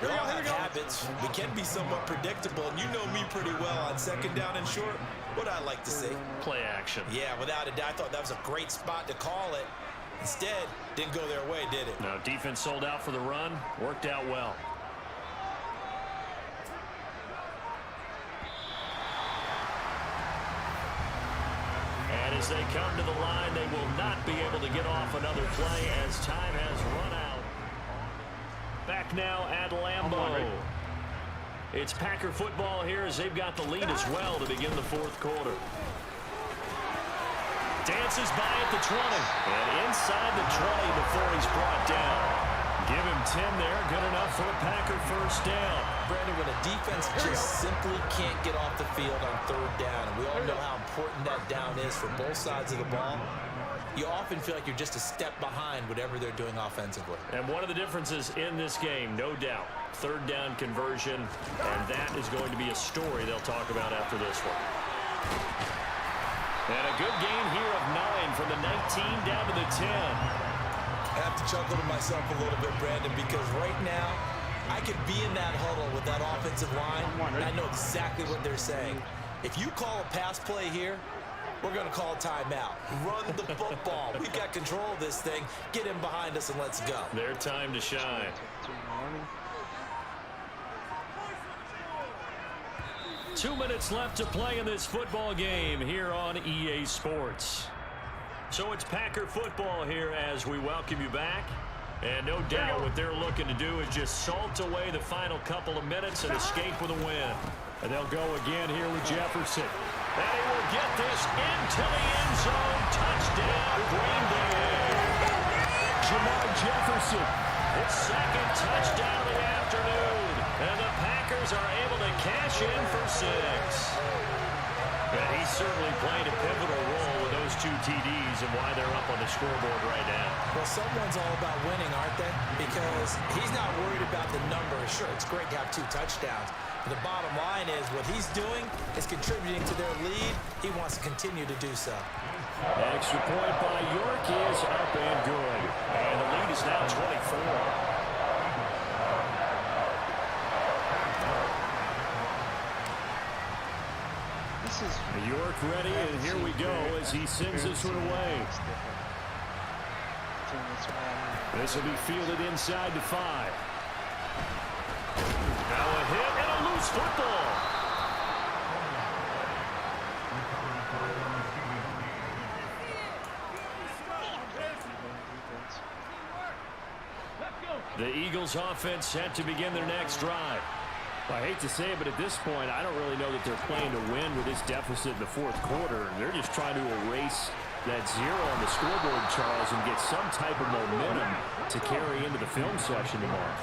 We all have habits. We can be somewhat predictable, and you know me pretty well on 2nd down and short. What I like to see? Play action. Yeah, without a doubt. I thought that was a great spot to call it. Instead, didn't go their way, did it? No, defense sold out for the run. Worked out well. And as they come to the line, they will not be able to get off another play as time has run out. Back now at Lambeau. It's Packer football here as they've got the lead as well to begin the 4th quarter. Dances by at the 20. And inside the 20 before he's brought down. Give him 10 there. Good enough for a Packer first down. Brandon, when a defense just simply can't get off the field on 3rd down, and we all know how important that down is for both sides of the ball, you often feel like you're just a step behind whatever they're doing offensively. And one of the differences in this game, no doubt, 3rd down conversion, and that is going to be a story they'll talk about after this one. And a good gain here of 9 from the 19 down to the 10. I have to chuckle to myself a little bit, Brandon, because right now, I could be in that huddle with that offensive line, and I know exactly what they're saying. If you call a pass play here, we're going to call a timeout. Run the football. We've got control of this thing. Get him behind us and let's go. Their time to shine. Two minutes left to play in this football game here on EA Sports. So it's Packer football here as we welcome you back. And no doubt what they're looking to do is just salt away the final couple of minutes and escape with a win. And they'll go again here with Jefferson. And he will get this into the end zone. Touchdown, Green Bay. Jamar Jefferson. His 2nd touchdown of the afternoon. And the Packers are able to cash in for 6. And he certainly played a pivotal role with those those 2 TDs and why they're up on the scoreboard right now. Well, someone's all about winning, aren't they? Because he's not worried about the numbers. Sure, it's great to have 2 touchdowns. But the bottom line is what he's doing is contributing to their lead. He wants to continue to do so. Extra point by York is up and good. And the lead is now 24. York ready, and here we go as he sends this one away. This will be fielded inside the 5. Now a hit and a loose football. The Eagles offense set to begin their next drive. I hate to say it, but at this point, I don't really know that they're playing to win with this deficit in the 4th quarter. They're just trying to erase that 0 on the scoreboard, Charles, and get some type of momentum to carry into the film session tomorrow.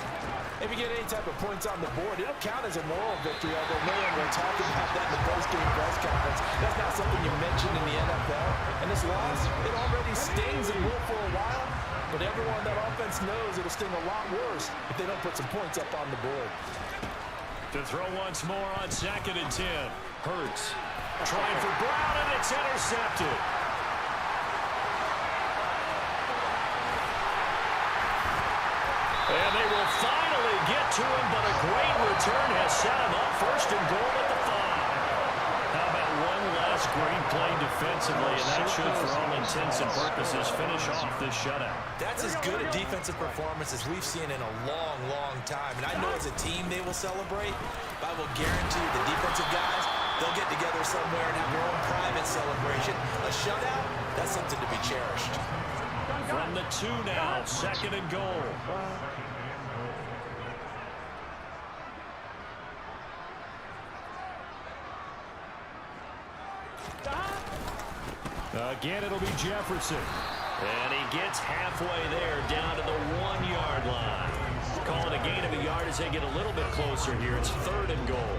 If you get any type of points on the board, it'll count as a moral victory, although no one will talk about that in the post-game press conference. That's not something you mentioned in the NFL. And this loss, it already stings and will for a while, but everyone on that offense knows it'll sting a lot worse if they don't put some points up on the board. To throw once more on 2nd and 10. Hurts trying for Brown, and it's intercepted. And they will finally get to him, but a great return has set him up. 1st and goal at the 5. How about one last great play defensively, and that should, for all intents and purposes, finish off this shutout. That's as good a defensive performance as we've seen in a long, long time. And I know as a team they will celebrate, but I will guarantee the defensive guys, they'll get together somewhere and have their own private celebration. A shutout, that's something to be cherished. From the 2 now, 2nd and goal. Again, it'll be Jefferson. And he gets halfway there, down to the 1-yard line. Calling a gain of a yard as they get a little bit closer here. It's 3rd and goal.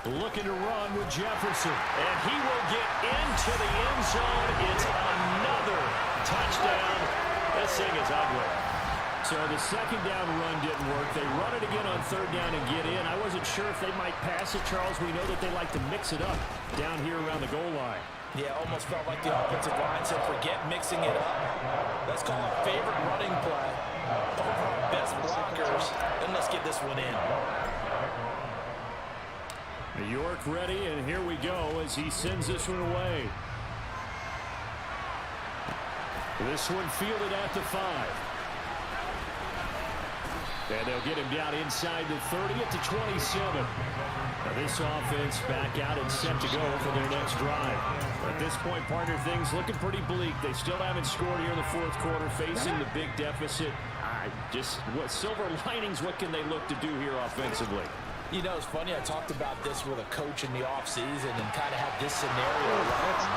Looking to run with Jefferson. And he will get into the end zone. It's another touchdown. This thing is ugly. So the 2nd down run didn't work. They run it again on 3rd down and get in. I wasn't sure if they might pass it, Charles. We know that they like to mix it up down here around the goal line. Yeah, almost felt like the offensive line said, forget mixing it up. Let's call it favorite running play. Best blockers, and let's get this one in. New York ready, and here we go as he sends this one away. This one fielded at the 5. And they'll get him down inside the 30 at the 27. Now this offense back out and set to go for their next drive. At this point, partner, things looking pretty bleak. They still haven't scored here in the 4th quarter, facing the big deficit. Just what silver linings, what can they look to do here offensively? You know, it's funny, I talked about this with a coach in the offseason and kind of had this scenario.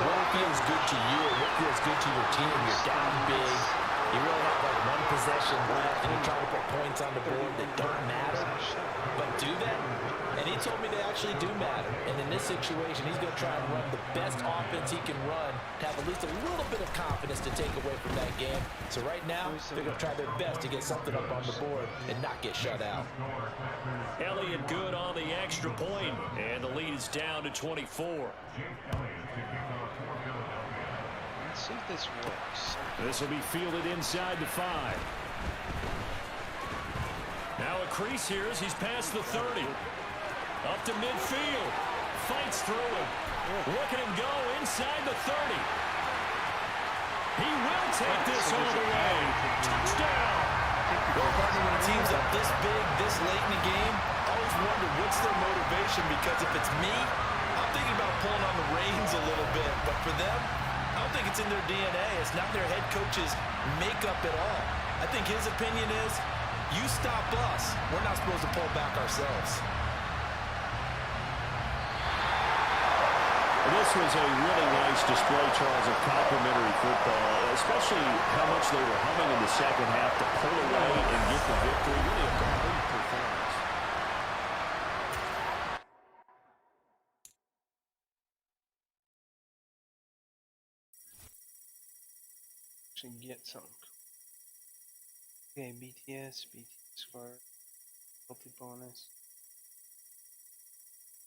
What feels good to you or what feels good to your team? You're down big. You really have like one possession left and you're trying to put points on the board that don't matter. But do that? And he told me they actually do matter. And in this situation, he's going to try and run the best offense he can run to have at least a little bit of confidence to take away from that game. So right now, they're going to try their best to get something up on the board and not get shut out. Elliott good on the extra point, and the lead is down to 24. Let's see if this works. This will be fielded inside the 5. Now a crease here as he's past the 30. Up to midfield. Fights through him. Look at him go inside the 30. He will take this all the way. Touchdown. Well, partner, when a team's up this big, this late in the game, I always wonder what's their motivation, because if it's me, I'm thinking about pulling on the reins a little bit. But for them, I don't think it's in their DNA. It's not their head coach's makeup at all. I think his opinion is, you stop us, we're not supposed to pull back ourselves. This this was a really nice display, Charles, of complimentary football, especially how much they were humming in the second half to pull away and get the victory. Really a complete performance. Actually get something cool. Okay, BTS score, multi bonus,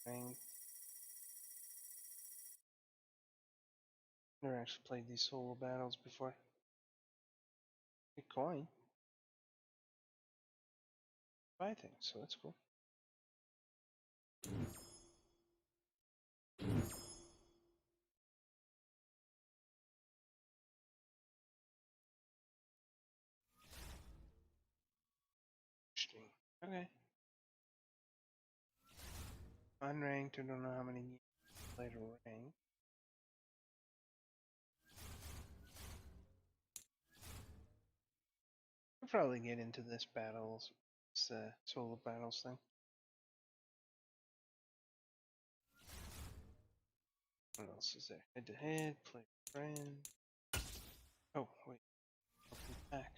ranked. Never actually played these solo battles before. Good coin. Buy things, so that's cool. Interesting. Okay. Unranked, I don't know how many played ranked. We'll probably get into this battles, solo battles thing. What else is there? Head to head, play friend. Oh, wait. Welcome back.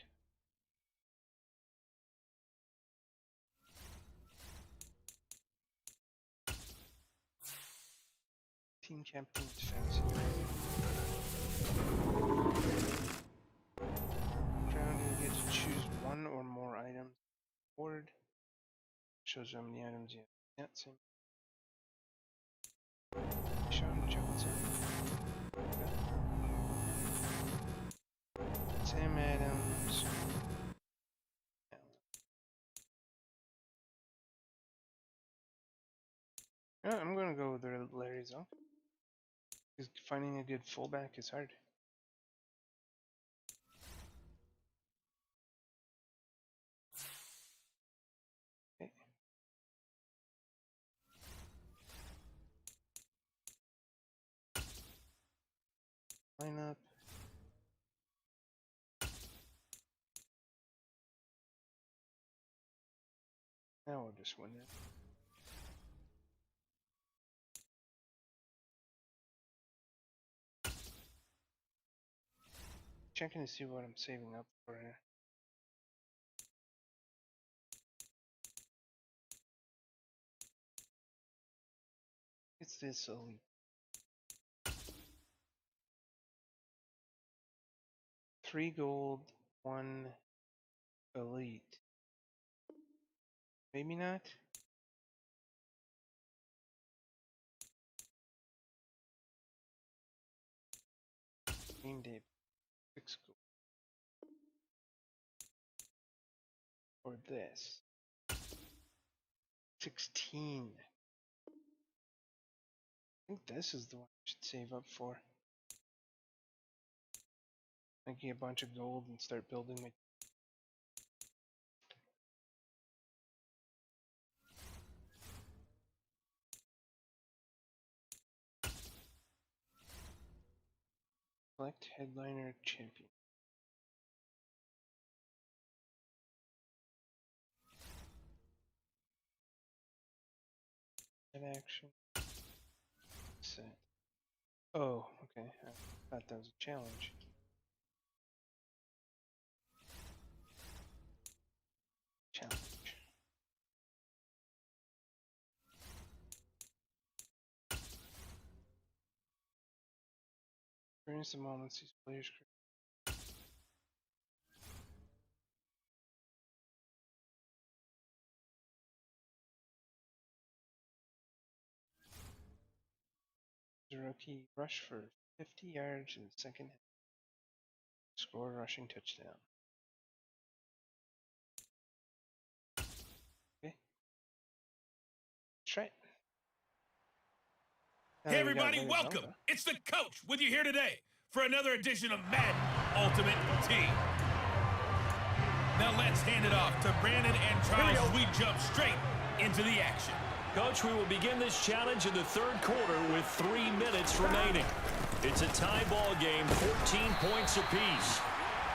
Team captain fantasy. Round you get to choose one or more items. Board shows you how many items you have. Yeah, same. Show them Johnson. Same items. Yeah, I'm gonna go with Larry Zonk. Because finding a good fullback is hard. Okay. Lineup. Now we'll just win it. Checking to see what I'm saving up for here. It's this elite. 3 gold, 1 elite. Maybe not. Game day. 6 gold. Or this. 16. I think this is the one I should save up for. I get a bunch of gold and start building my. Select headliner champion. Head action. Set. Oh, okay. I thought that was a challenge. Challenge. Experience the moments these players create. The rookie rush for 50 yards in the second half. Score a rushing touchdown. Okay. Let's try it. Hey everybody, welcome. It's the coach with you here today for another edition of Madden Ultimate Team. Now let's hand it off to Brandon and Charles as we jump straight into the action. Coach, we will begin this challenge in the third quarter with 3 minutes remaining. It's a tie ball game, 14 points apiece.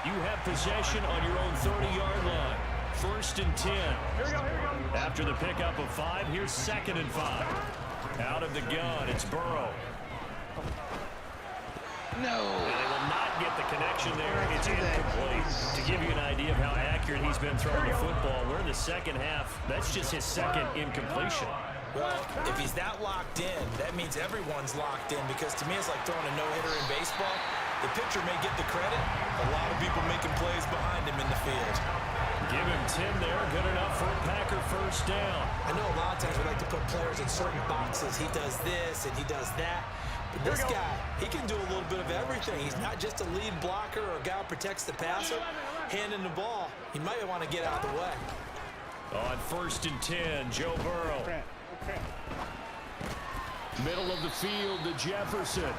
You have possession on your own 30-yard line. 1st and 10. Here we go. After the pickup of 5, here's 2nd and 5. Out of the gun, it's Burrow. No. And they will not get the connection there. It's incomplete. To give you an idea of how accurate he's been throwing the football, we're in the second half. That's just his second incompletion. Well, if he's that locked in, that means everyone's locked in, because to me it's like throwing a no-hitter in baseball. The pitcher may get the credit, a lot of people making plays behind him in the field. Give him 10 there. Good enough for a Packer first down. I know a lot of times we like to put players in certain boxes. He does this and he does that. But this guy, he can do a little bit of everything. He's not just a lead blocker or a guy who protects the passer. Handing the ball, he might want to get out of the way. On 1st and 10, Joe Burrow. Middle of the field to Jefferson.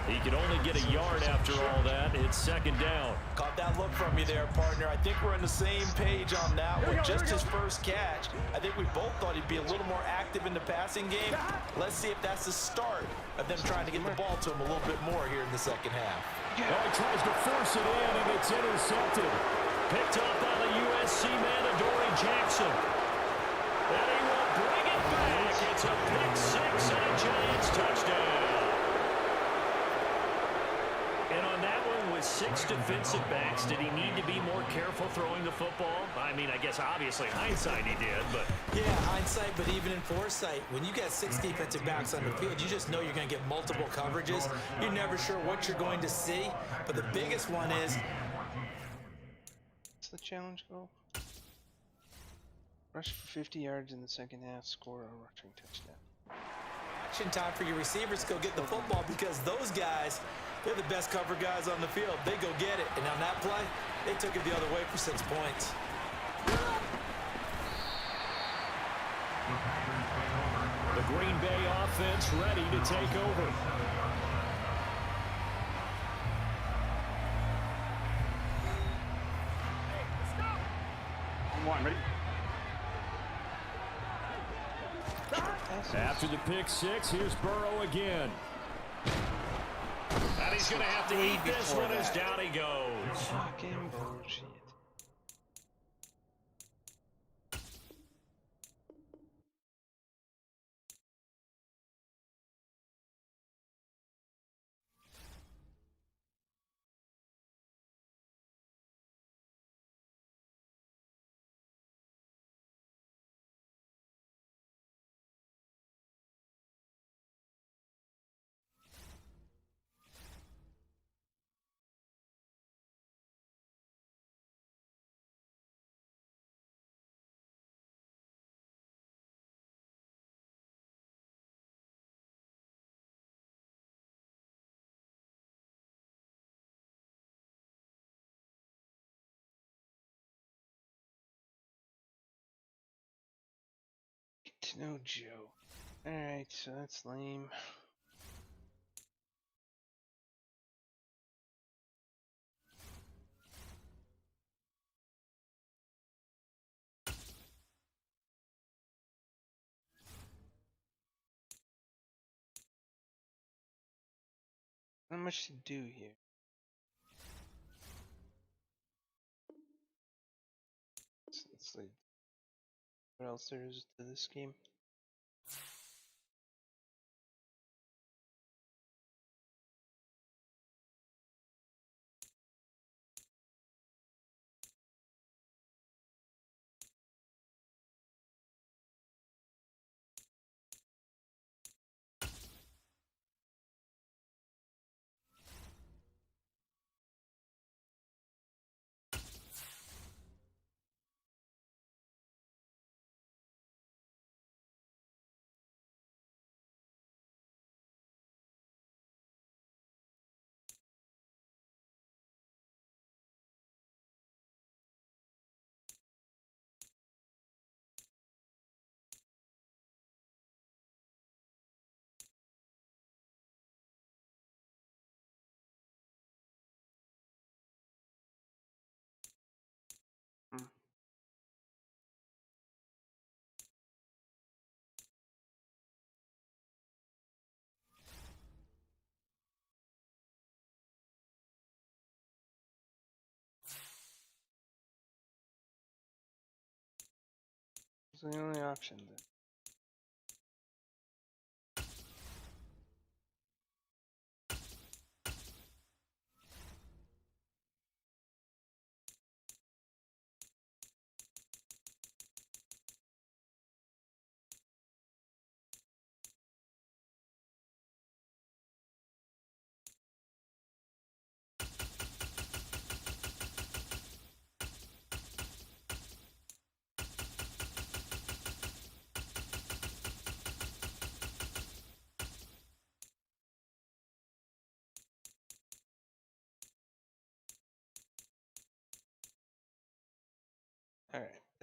He can only get a yard after all that. It's 2nd down. Caught that look from you there, partner. I think we're on the same page on that one. Just his first catch. I think we both thought he'd be a little more active in the passing game. Let's see if that's the start of them trying to get the ball to him a little bit more here in the second half. Oh, he tries to force it in, and it's intercepted. Picked up by the USC man, Adoree Jackson. And he will bring it back. It's a pick six and a Giants touchdown. And on that one, with 6 defensive backs, did he need to be more careful throwing the football? I mean, I guess obviously hindsight he did, but... Yeah, hindsight, but even in foresight, when you got 6 defensive backs on the field, you just know you're going to get multiple coverages. You're never sure what you're going to see, but the biggest one is... What's the challenge goal? Rush for 50 yards in the second half, score a rushing touchdown. Action time for your receivers to go get the football, because those guys, they're the best cover guys on the field. They go get it, and on that play, they took it the other way for 6 points. The Green Bay offense ready to take over. Ready? After the pick six, here's Burrow again. And he's going to have to eat this one as down he goes. Fucking bullshit. Get to know Joe. Alright, so that's lame. Not much to do here. Let's see what else there is to this game. It's the only option then.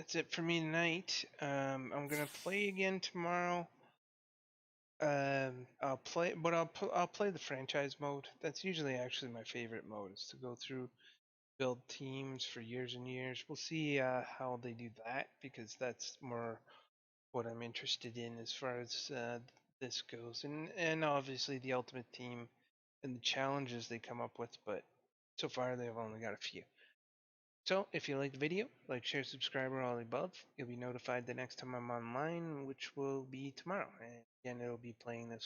that's it for me tonight. I'm gonna play again tomorrow. I'll play, but I'll play the franchise mode. That's usually actually my favorite mode, is to go through, build teams for years and years. We'll see how they do that, because that's more what I'm interested in as far as this goes, and obviously the ultimate team and the challenges they come up with. But so far they've only got a few. So if you like the video, like, share, subscribe, or all the above. You'll be notified the next time I'm online, which will be tomorrow. And again, it'll be playing this